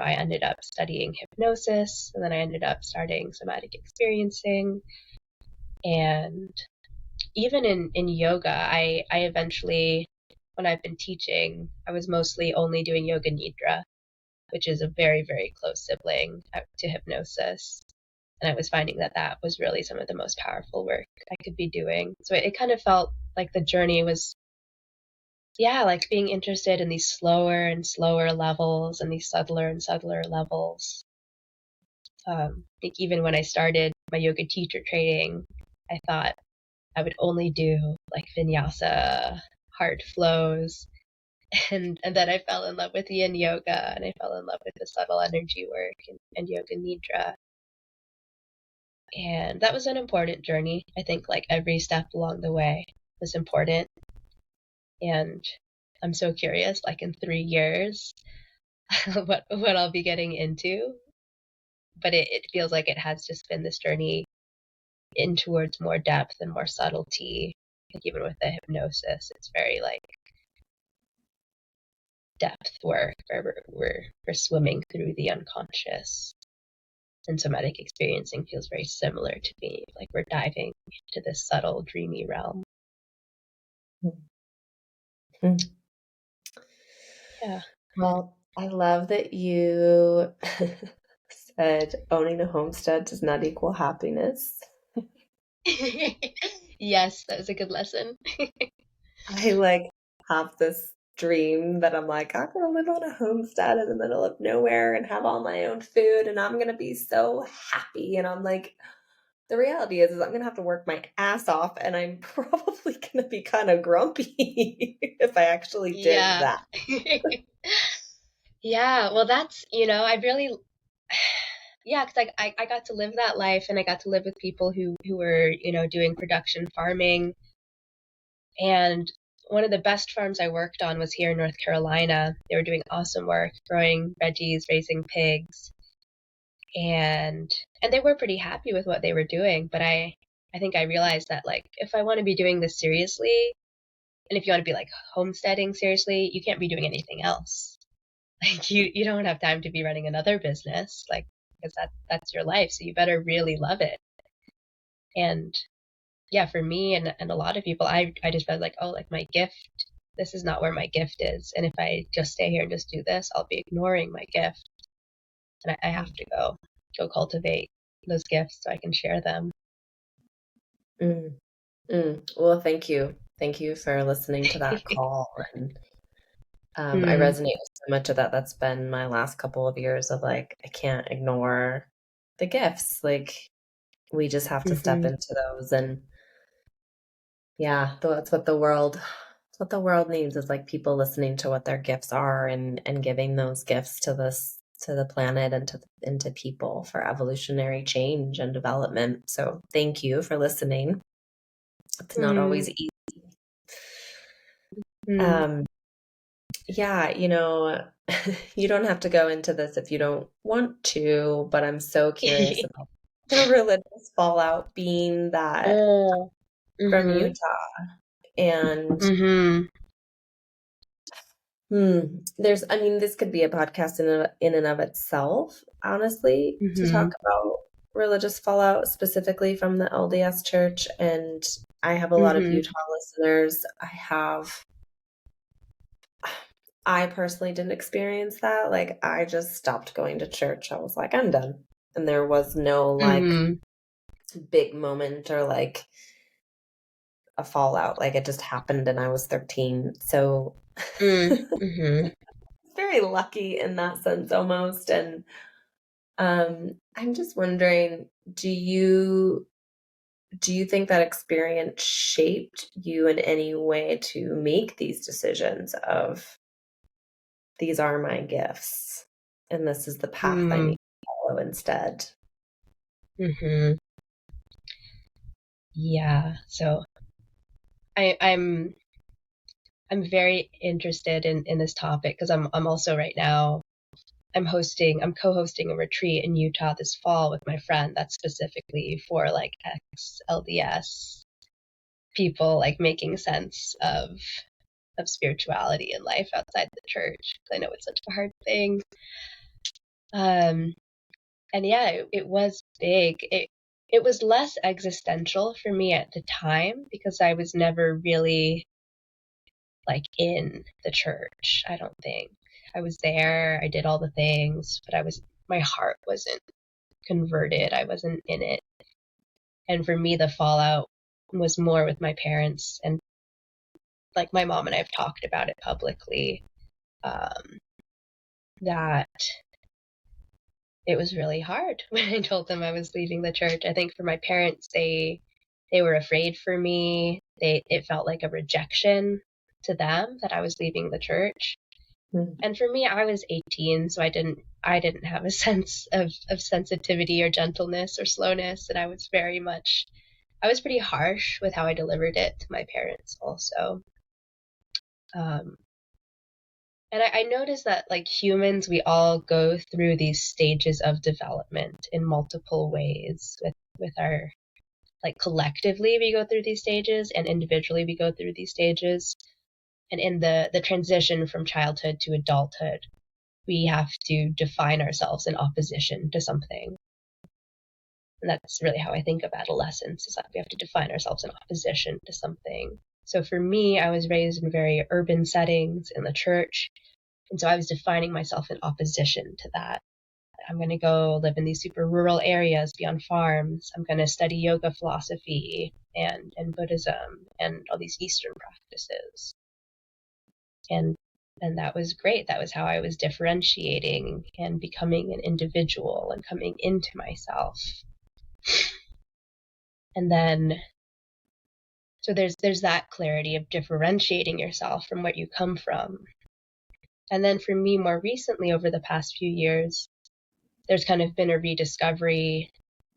B: I ended up studying hypnosis, and then I ended up starting somatic experiencing. And even in yoga, I eventually, when I've been teaching, I was mostly only doing yoga nidra, which is a very, very close sibling to hypnosis. And I was finding that that was really some of the most powerful work I could be doing. So it kind of felt like the journey was, yeah, like being interested in these slower and slower levels and these subtler and subtler levels. I think even when I started my yoga teacher training, I thought I would only do like vinyasa, hard flows. And then I fell in love with yin yoga, and I fell in love with the subtle energy work and yoga nidra. And that was an important journey. I think like every step along the way was important. And I'm so curious, like in 3 years, what I'll be getting into. But it feels like it has just been this journey in towards more depth and more subtlety. Like even with the hypnosis, it's very like depth work where we're swimming through the unconscious. And somatic experiencing feels very similar to me. Like we're diving into this subtle, dreamy realm.
A: Hmm.
B: Yeah.
A: Well, I love that you said owning a homestead does not equal happiness.
B: Yes, that was a good lesson.
A: I like have this dream that I'm like, I'm gonna live on a homestead in the middle of nowhere and have all my own food and I'm gonna be so happy. And I'm like, the reality is I'm gonna have to work my ass off and I'm probably gonna be kind of grumpy if I actually did
B: Yeah.
A: that.
B: Yeah, well that's, I really, yeah, because I got to live that life, and I got to live with people who were, doing production farming. And one of the best farms I worked on was here in North Carolina. They were doing awesome work, growing veggies, raising pigs, and they were pretty happy with what they were doing. But I think I realized that like if I want to be doing this seriously, and if you want to be like homesteading seriously, you can't be doing anything else. Like you don't have time to be running another business, like because that's your life. So you better really love it. And yeah, for me and a lot of people, I just felt like, oh, like my gift, this is not where my gift is. And if I just stay here and just do this, I'll be ignoring my gift. And I have to go cultivate those gifts so I can share them.
A: Mm, Well, thank you. Thank you for listening to that call. And I
B: Mm,
A: resonate with so much of that. That's been my last couple of years of like, I can't ignore the gifts. Like, we just have to step
B: hmm
A: into those. And yeah, that's what the world needs is like people listening to what their gifts are and giving those gifts to to the planet and to people for evolutionary change and development. So thank you for listening. It's not
B: mm,
A: always easy.
B: mm.
A: Um, yeah, you don't have to go into this if you don't want to, but I'm so curious about the religious fallout being that
B: Oh.
A: from
B: hmm
A: Utah. And
B: hmm
A: I mean, this could be a podcast in and of itself, honestly, to talk
B: hmm
A: about religious fallout specifically from the LDS Church. And I have a lot of
B: hmm
A: Utah listeners. I personally didn't experience that. Like, I just stopped going to church. I was like, I'm done. And there was no like
B: hmm
A: big moment or like a fallout. Like, it just happened and I was 13. So,
B: hmm
A: very lucky in that sense almost. And I'm just wondering, do you think that experience shaped you in any way to make these decisions of these are my gifts and this is the path I need
B: hmm
A: to follow instead?
B: hmm Yeah. So I'm very interested in this topic because I'm also right now I'm co-hosting a retreat in Utah this fall with my friend that's specifically for like ex LDS people, like making sense of of spirituality and life outside the church, because I know it's such a hard thing. And yeah, it was big. It was less existential for me at the time because I was never really like in the church, I don't think. I was there, I did all the things, but my heart wasn't converted. I wasn't in it. And for me, the fallout was more with my parents, and like my mom and I have talked about it publicly, that it was really hard when I told them I was leaving the church. I think for my parents, they were afraid for me. It felt like a rejection to them that I was leaving the church.
A: Mm.
B: And for me, I was 18, so I didn't have a sense of sensitivity or gentleness or slowness, and I was pretty harsh with how I delivered it to my parents also. And I noticed that like humans, we all go through these stages of development in multiple ways with our, like collectively we go through these stages and individually we go through these stages. And in the transition from childhood to adulthood, we have to define ourselves in opposition to something. And that's really how I think of adolescence, is that we have to define ourselves in opposition to something. So for me, I was raised in very urban settings in the church. And so I was defining myself in opposition to that. I'm going to go live in these super rural areas, be on farms. I'm going to study yoga philosophy and Buddhism and all these Eastern practices. And that was great. That was how I was differentiating and becoming an individual and coming into myself. And then, so there's that clarity of differentiating yourself from what you come from. And then for me, more recently, over the past few years, there's kind of been a rediscovery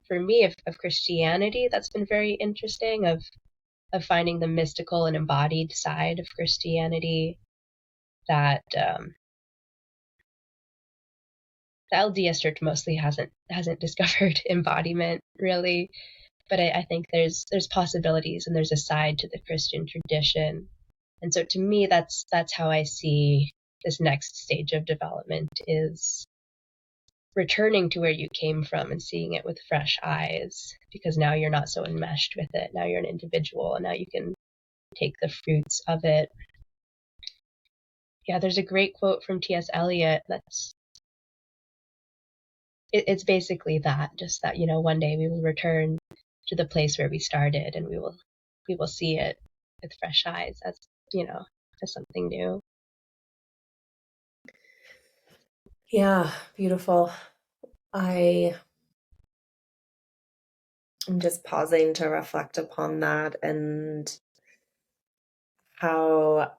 B: for me of Christianity that's been very interesting, of finding the mystical and embodied side of Christianity that the LDS Church mostly hasn't discovered embodiment really. But I think there's possibilities, and there's a side to the Christian tradition. And so to me, that's how I see this next stage of development, is returning to where you came from and seeing it with fresh eyes, because now you're not so enmeshed with it. Now you're an individual, and now you can take the fruits of it. Yeah, there's a great quote from T.S. Eliot it's basically that, just that, one day we will return to the place where we started, and we will see it with fresh eyes as something new.
A: Yeah, beautiful. I'm just pausing to reflect upon that and how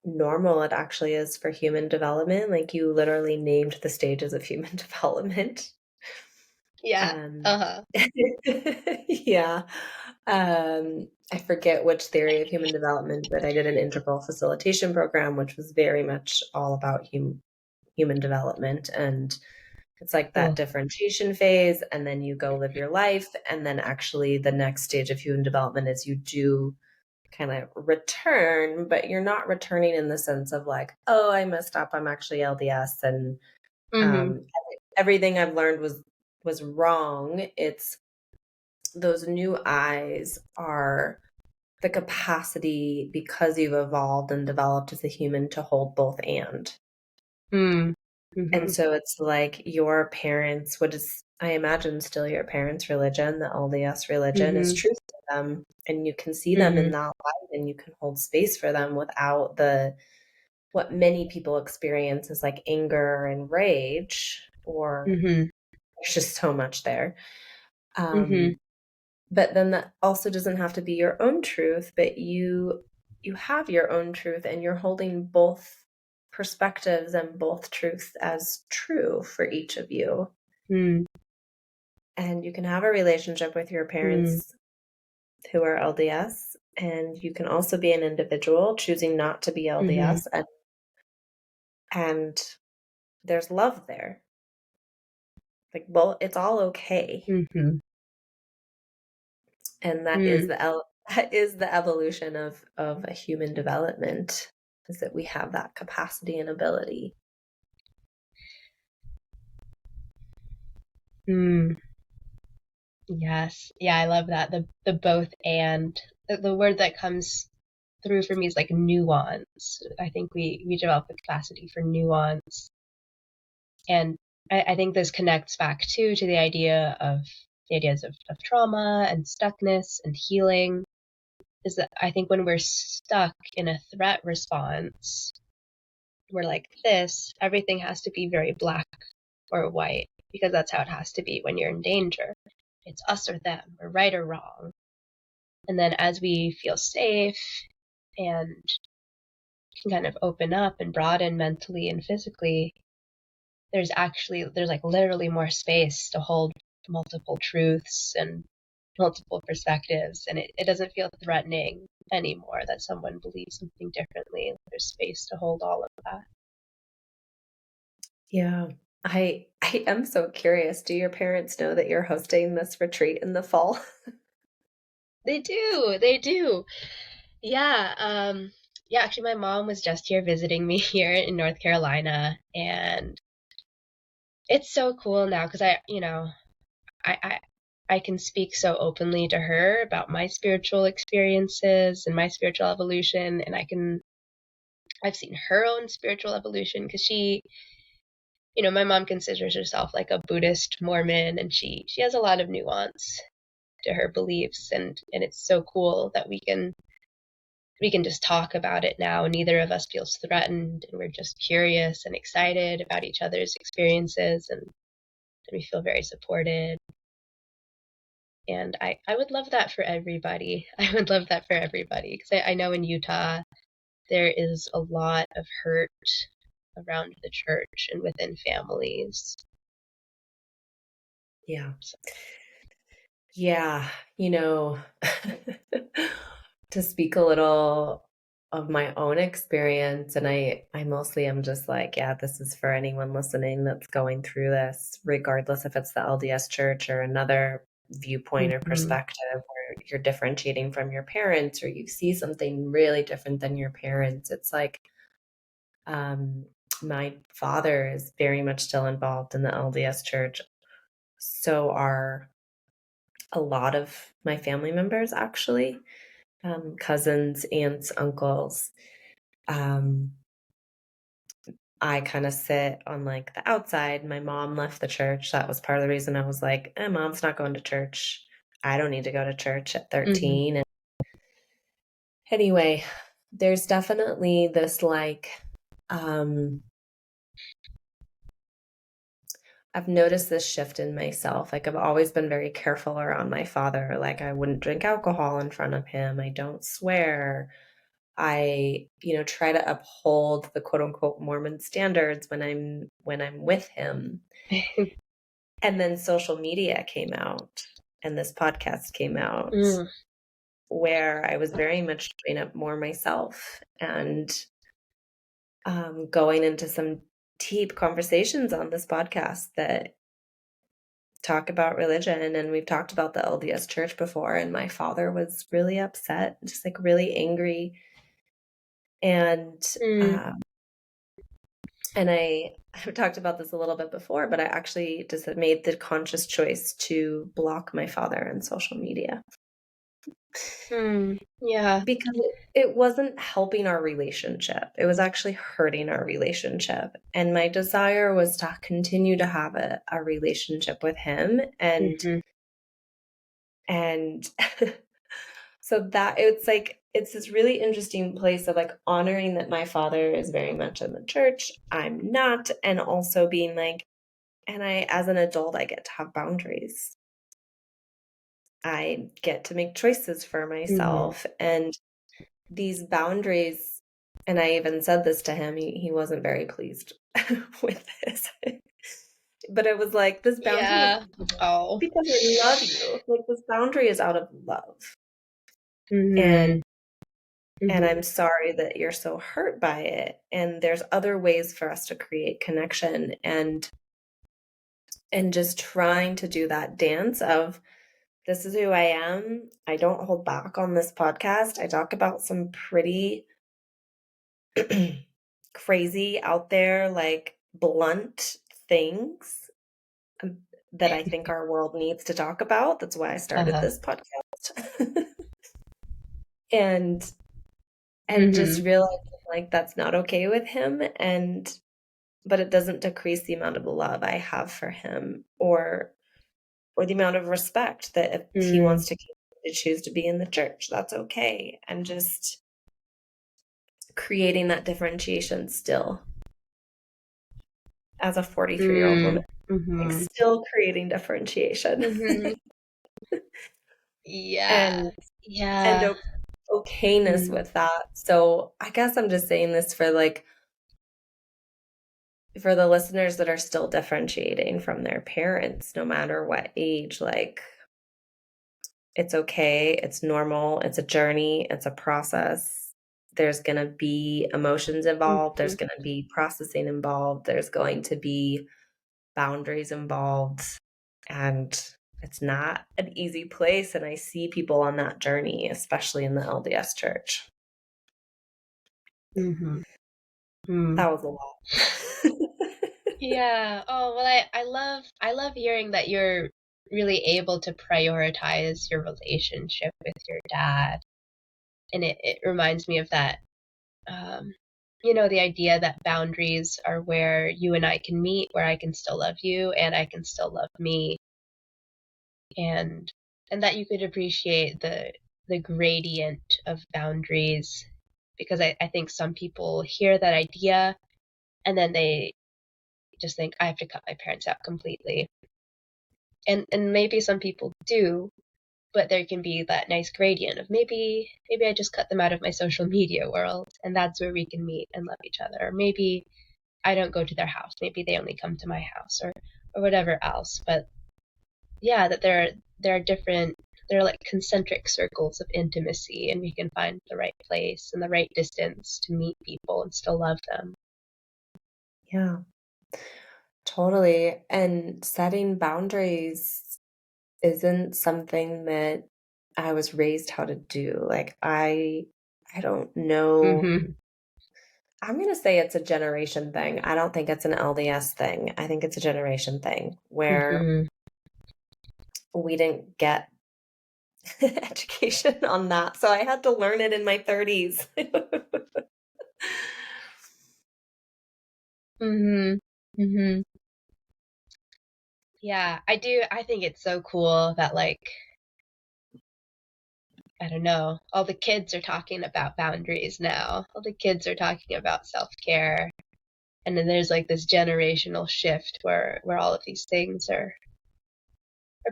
A: normal it actually is for human development. Like, you literally named the stages of human development.
B: Yeah.
A: Yeah. I forget which theory of human development, but I did an integral facilitation program, which was very much all about human development. And it's like that differentiation phase, and then you go live your life. And then actually the next stage of human development is you do kind of return, but you're not returning in the sense of like, oh, I messed up, I'm actually LDS, and everything I've learned was wrong. It's those new eyes are the capacity, because you've evolved and developed as a human, to hold both and. And so it's like your parents, what is, I imagine, still your parents' religion, the LDS religion, is truth to them. And you can see them in that light, and you can hold space for them without what many people experience as like anger and rage, or there's just so much there. But then that also doesn't have to be your own truth, but you have your own truth, and you're holding both perspectives and both truths as true for each of you. And you can have a relationship with your parents who are LDS, and you can also be an individual choosing not to be LDS, and there's love there. Like, well, it's all okay. And that is the evolution of a human development. is that we have that capacity and ability.
B: Yes. Yeah, I love that. The both and. The word that comes through for me is like nuance. I think we develop the capacity for nuance. And I think this connects back too to the ideas of trauma and stuckness and healing. Is that I think when we're stuck in a threat response, we're like this, everything has to be very black or white because that's how it has to be when you're in danger. It's us or them, we're right or wrong. And then as we feel safe and can kind of open up and broaden mentally and physically, there's like literally more space to hold multiple truths and multiple perspectives. And it doesn't feel threatening anymore that someone believes something differently. There's space to hold all of that.
A: Yeah. I am so curious. Do your parents know that you're hosting this retreat in the fall?
B: They do. They do. Yeah. Yeah, actually my mom was just here visiting me here in North Carolina, and it's so cool now because I, I I can speak so openly to her about my spiritual experiences and my spiritual evolution, and I've seen her own spiritual evolution because my mom considers herself like a Buddhist Mormon, and she has a lot of nuance to her beliefs, and it's so cool that we can just talk about it now, and neither of us feels threatened, and we're just curious and excited about each other's experiences, and we feel very supported. And I would love that for everybody. I would love that for everybody because I know in Utah there is a lot of hurt around the church and within families.
A: Yeah. Yeah. To speak a little of my own experience, and I mostly am just like, yeah, this is for anyone listening that's going through this, regardless if it's the LDS church or another viewpoint or
B: Mm-hmm.
A: perspective where you're differentiating from your parents or you see something really different than your parents. It's like, um, my father is very much still involved in the LDS church. So are a lot of my family members, actually, cousins, aunts, uncles. Um, I kind of sit on like the outside. My mom left the church. That was part of the reason I was like, mom's not going to church. I don't need to go to church at
B: Mm-hmm.
A: 13. And anyway, there's definitely this like, um, I've noticed this shift in myself. Like I've always been very careful around my father. Like I wouldn't drink alcohol in front of him. I don't swear. I, try to uphold the quote unquote Mormon standards when I'm with him. And then social media came out and this podcast came out
B: Mm.
A: where I was very much showing up more myself and going into some deep conversations on this podcast that talk about religion. And we've talked about the LDS church before, and my father was really upset, just like really angry. And
B: Mm.
A: and I've talked about this a little bit before, but I actually just made the conscious choice to block my father on social media
B: Mm. Yeah.
A: because it wasn't helping our relationship. It was actually hurting our relationship. And my desire was to continue to have a relationship with him.
B: Mm-hmm.
A: And so that it's like, it's this really interesting place of like honoring that my father is very much in the church. I'm not. And also being like, and as an adult, I get to have boundaries. I get to make choices for
B: Mm-hmm.
A: myself. And these boundaries, and I even said this to him, he wasn't very pleased with this. But it was like, this boundary is
B: Yeah. Oh.
A: because I love you. Like, this boundary is out of love. And
B: Mm-hmm. Mm-hmm.
A: I'm sorry that you're so hurt by it. And there's other ways for us to create connection and just trying to do that dance of, this is who I am. I don't hold back on this podcast. I talk about some pretty crazy out there, like blunt things that I think our world needs to talk about. That's why I started
B: Uh-huh.
A: this podcast. and just
B: Mm-hmm.
A: realizing like that's not okay with him, but it doesn't decrease the amount of love I have for him, or the amount of respect that if he
B: Mm,
A: wants to choose to be in the church, that's okay. And just creating that differentiation still as a 43-year-old woman, like
B: mm-hmm.
A: still creating differentiation
B: Mm-hmm. Yeah.
A: and
B: Yeah.
A: okayness
B: Mm,
A: with that. So I guess I'm just saying this for like for the listeners that are still differentiating from their parents, no matter what age, like it's okay, it's normal, it's a journey, it's a process. There's going to be emotions involved,
B: mhm,
A: there's going to be processing involved, there's going to be boundaries involved, and it's not an easy place. And I see people on that journey, especially in the LDS church.
B: mhm, mm.
A: That was a lot.
B: Yeah. Oh, well, I love hearing that you're really able to prioritize your relationship with your dad. And it reminds me of that, um, the idea that boundaries are where you and I can meet, where I can still love you and I can still love me, and that you could appreciate the gradient of boundaries, because I think some people hear that idea and then they just think I have to cut my parents out completely. And maybe some people do, but there can be that nice gradient of maybe I just cut them out of my social media world and that's where we can meet and love each other. Or maybe I don't go to their house. Maybe they only come to my house, or whatever else. But yeah, that there are different, there are like concentric circles of intimacy, and we can find the right place and the right distance to meet people and still love them.
A: Yeah, totally. And setting boundaries isn't something that I was raised how to do. Like I don't know.
B: Mhm.
A: I'm going to say it's a generation thing. I don't think it's an LDS thing. I think it's a generation thing where
B: Mhm.
A: we didn't get education on that. So I had to learn it in my 30s.
B: Mhm. Mhm. Yeah, I do. I think it's so cool that, like, I don't know, all the kids are talking about boundaries now. All the kids are talking about self-care. And then there's like this generational shift where all of these things are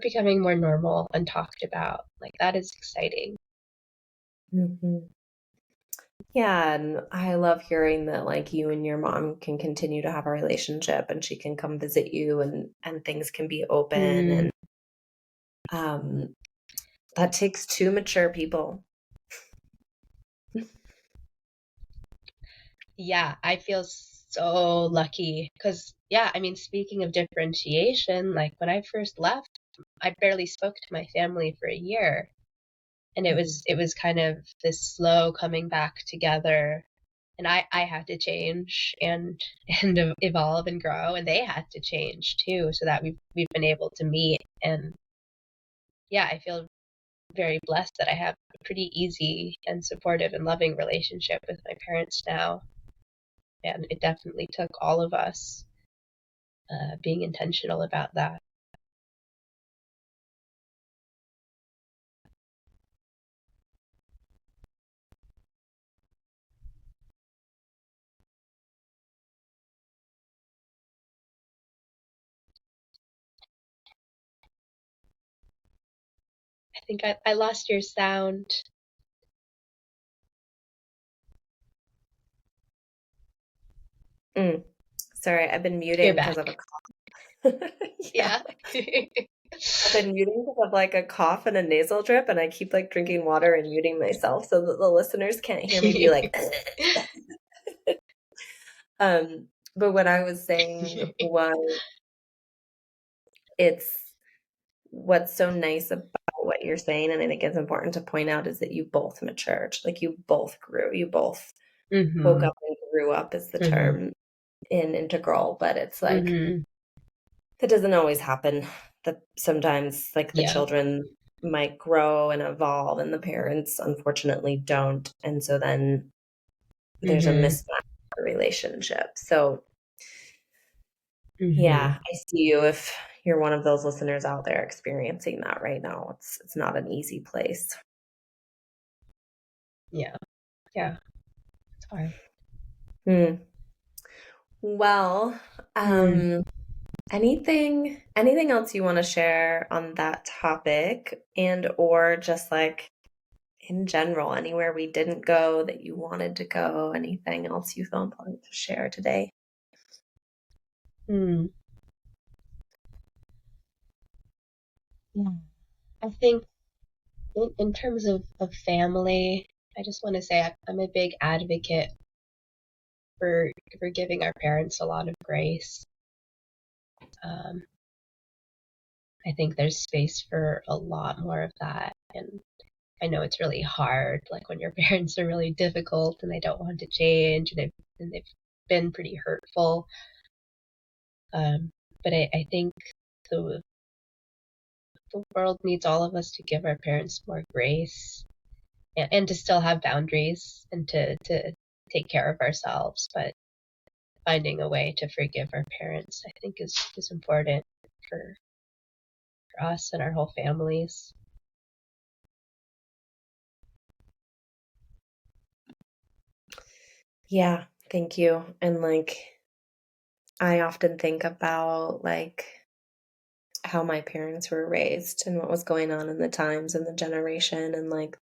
B: becoming more normal and talked about. Like, that is exciting.
A: Mhm. Yeah, and I love hearing that like you and your mom can continue to have a relationship and she can come visit you, and things can be open,
B: Mm,
A: and um that takes two mature people.
B: yeah, I feel so lucky because, yeah, I mean, speaking of differentiation, like when I first left, I barely spoke to my family for a year. And it
A: Mhm.
B: was it was kind of this slow coming back together, and I had to change and and evolve and grow, and they had to change too, so that we've been able to meet. And yeah, I feel very blessed that I have a pretty easy and supportive and loving relationship with my parents now. And it definitely took all of us being intentional about that. I think I lost your sound.
A: Mm. Sorry, I've been
B: You're
A: muting because of a
B: back.
A: cough. Yeah.
B: Yeah.
A: I've been muting because of like a cough and a nasal drip, and I keep like drinking water and muting myself so that the listeners can't hear me be like, but what I was saying was it's what's so nice about what you're saying, and I think it's important to point out, is that you both matured. Like you both grew. You both woke
B: Hmm.
A: up and grew up is the
B: Mm-hmm.
A: term in integral, but it's like
B: Mm-hmm.
A: that doesn't always happen. That sometimes like the
B: Yeah.
A: children might grow and evolve and the parents unfortunately don't. And so then there's a
B: Mm-hmm.
A: mismatch in the relationship. So
B: Mm-hmm.
A: yeah, I see you if you're one of those listeners out there experiencing that right now. It's not an easy place.
B: Yeah. Yeah. It's hard.
A: Hmm. Well,
B: Mm.
A: anything else you want to share on that topic and or just like in general, anywhere we didn't go that you wanted to go, anything else you feel important to share today?
B: Mm. Yeah. I think in terms of family, I just want to say I'm a big advocate for giving our parents a lot of grace. Um, I think there's space for a lot more of that. And I know it's really hard, like when your parents are really difficult and they don't want to change and they've been pretty hurtful. Um, but I think the the world needs all of us to give our parents more grace and to still have boundaries and to take care of ourselves. But finding a way to forgive our parents, I think, is important for, for us and our whole families.
A: Yeah, thank you. And like I often think about like how my parents were raised and what was going on in the times and the generation and like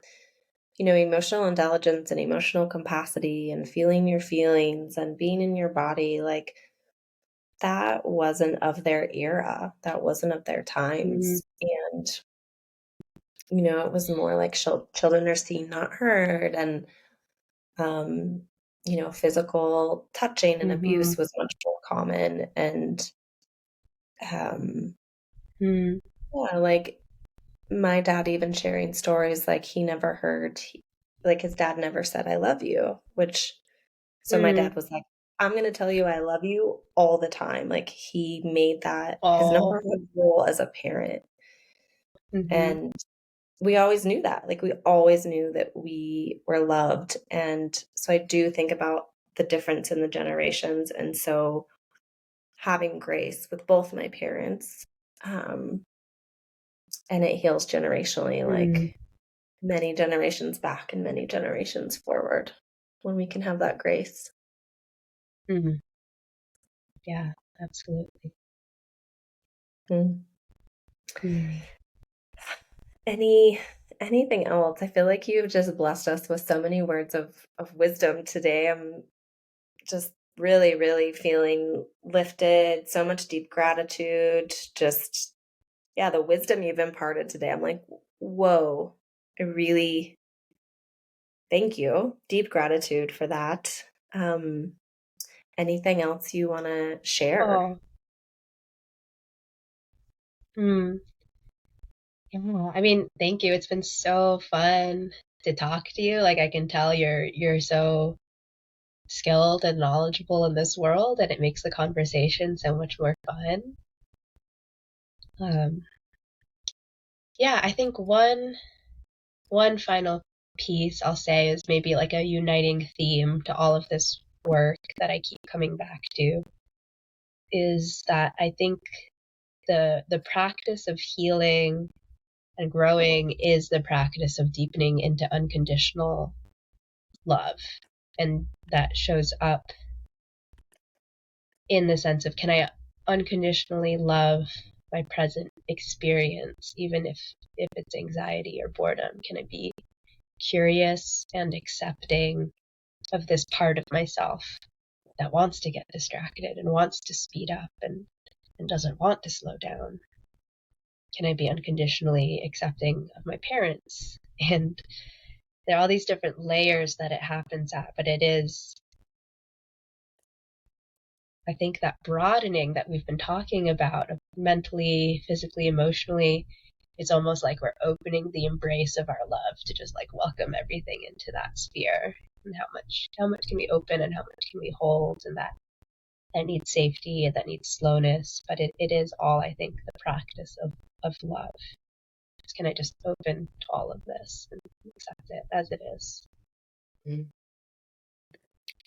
A: emotional intelligence and emotional capacity and feeling your feelings and being in your body like that wasn't of their era. That wasn't of their
B: Mm-hmm.
A: times. And it was more like children are seen, not heard, and um, physical touching and
B: Mm-hmm.
A: abuse was much more common. And um,
B: Mm-hmm.
A: yeah, like my dad even sharing stories like he never heard, like his dad never said, I love you, which, so my dad was like, I'm going to tell you I love you all the time. Like he made that his
B: Oh.
A: number one role as a parent.
B: Mm-hmm.
A: And we always knew that. Like we always knew that we were loved. And so I do think about the difference in the generations. And so having grace with both my parents, um, and it heals generationally,
B: Mm-hmm.
A: like many generations back and many generations forward when we can have that grace.
B: Mm-hmm. Yeah, absolutely.
A: Mm.
B: Mm-hmm.
A: Anything else? I feel like you've just blessed us with so many words of wisdom today. I'm just really, really feeling lifted, so much deep gratitude. Just, yeah, the wisdom you've imparted today. I'm like, whoa, I really thank you. Deep gratitude for that. Um, Anything else you want to share?
B: Oh. Mm. Yeah. I mean, thank you. It's been so fun to talk to you. Like I can tell you're so skilled and knowledgeable in this world, and it makes the conversation so much more fun. Um, yeah, I think one final piece I'll say is maybe like a uniting theme to all of this work that I keep coming back to is that I think the practice of healing and growing is the practice of deepening into unconditional love. And that shows up in the sense of can I unconditionally love my present experience, even if it's anxiety or boredom? Can I be curious and accepting of this part of myself that wants to get distracted and wants to speed up and doesn't want to slow down? Can I be unconditionally accepting of my parents? And there are all these different layers that it happens at, but it is, I think, that broadening that we've been talking about of mentally, physically, emotionally, it's almost like we're opening the embrace of our love to just like welcome everything into that sphere. and how much can we open and how much can we hold, and that needs safety and that needs slowness, but it is all, I think, the practice of love. Can I just open to all of this and accept it as it is?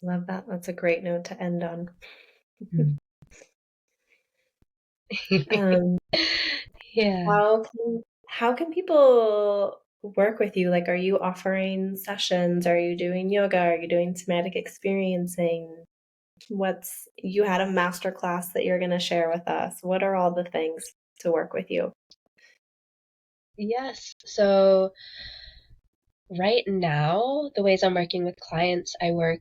A: Love that. That's a great note to end on.
B: Yeah.
A: How can people work with you? Like, are you offering sessions? Are you doing yoga? Are you doing somatic experiencing? You had a master class that you're going to share with us. What are all the things to work with you?
B: Yes. So right now, the ways I'm working with clients, I work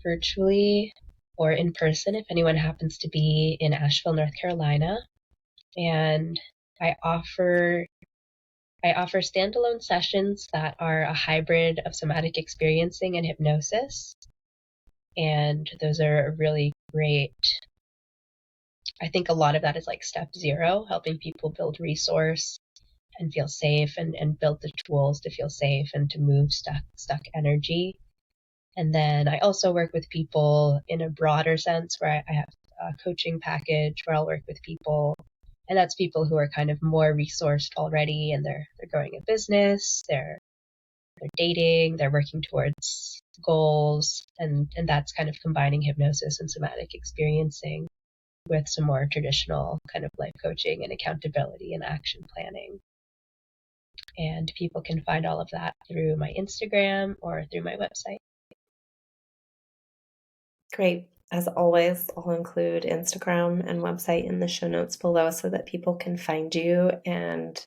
B: virtually or in person if anyone happens to be in Asheville, North Carolina. And I offer standalone sessions that are a hybrid of somatic experiencing and hypnosis. And those are really great. I think a lot of that is like step 0, helping people build resource and feel safe and build the tools to feel safe and to move stuck energy. And then I also work with people in a broader sense where I have a coaching package where I'll work with people, and that's people who are kind of more resourced already, and they're growing a business, they're dating, they're working towards goals, and that's kind of combining hypnosis and somatic experiencing with some more traditional kind of life coaching and accountability and action planning. And people can find all of that through my Instagram or through my website.
A: Great. As always, I'll include Instagram and website in the show notes below so that people can find you, and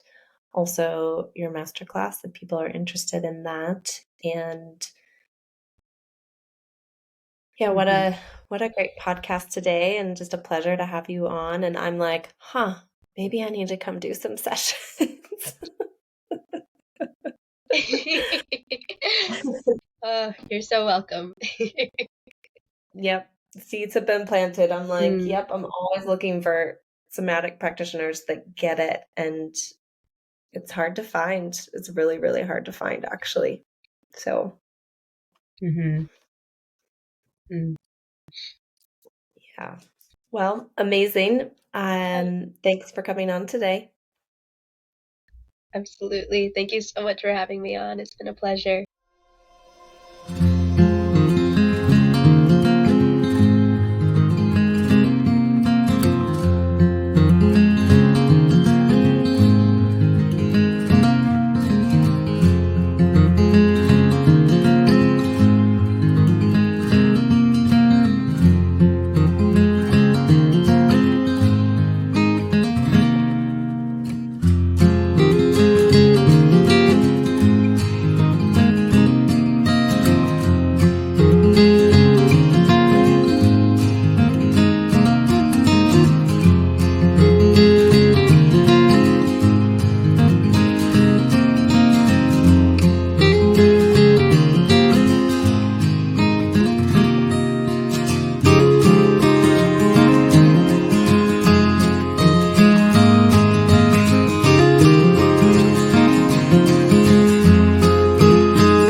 A: also your masterclass if people are interested in that. And yeah, what a great podcast today, and just a pleasure to have you on. And I'm like, maybe I need to come do some sessions.
B: You're so welcome.
A: Yep. Seeds have been planted. I'm like, yep, I'm always looking for somatic practitioners that get it. And it's hard to find. It's really, really hard to find, actually. So, yeah. Well, amazing. Thanks for coming on today.
B: Absolutely. Thank you so much for having me on. It's been a pleasure.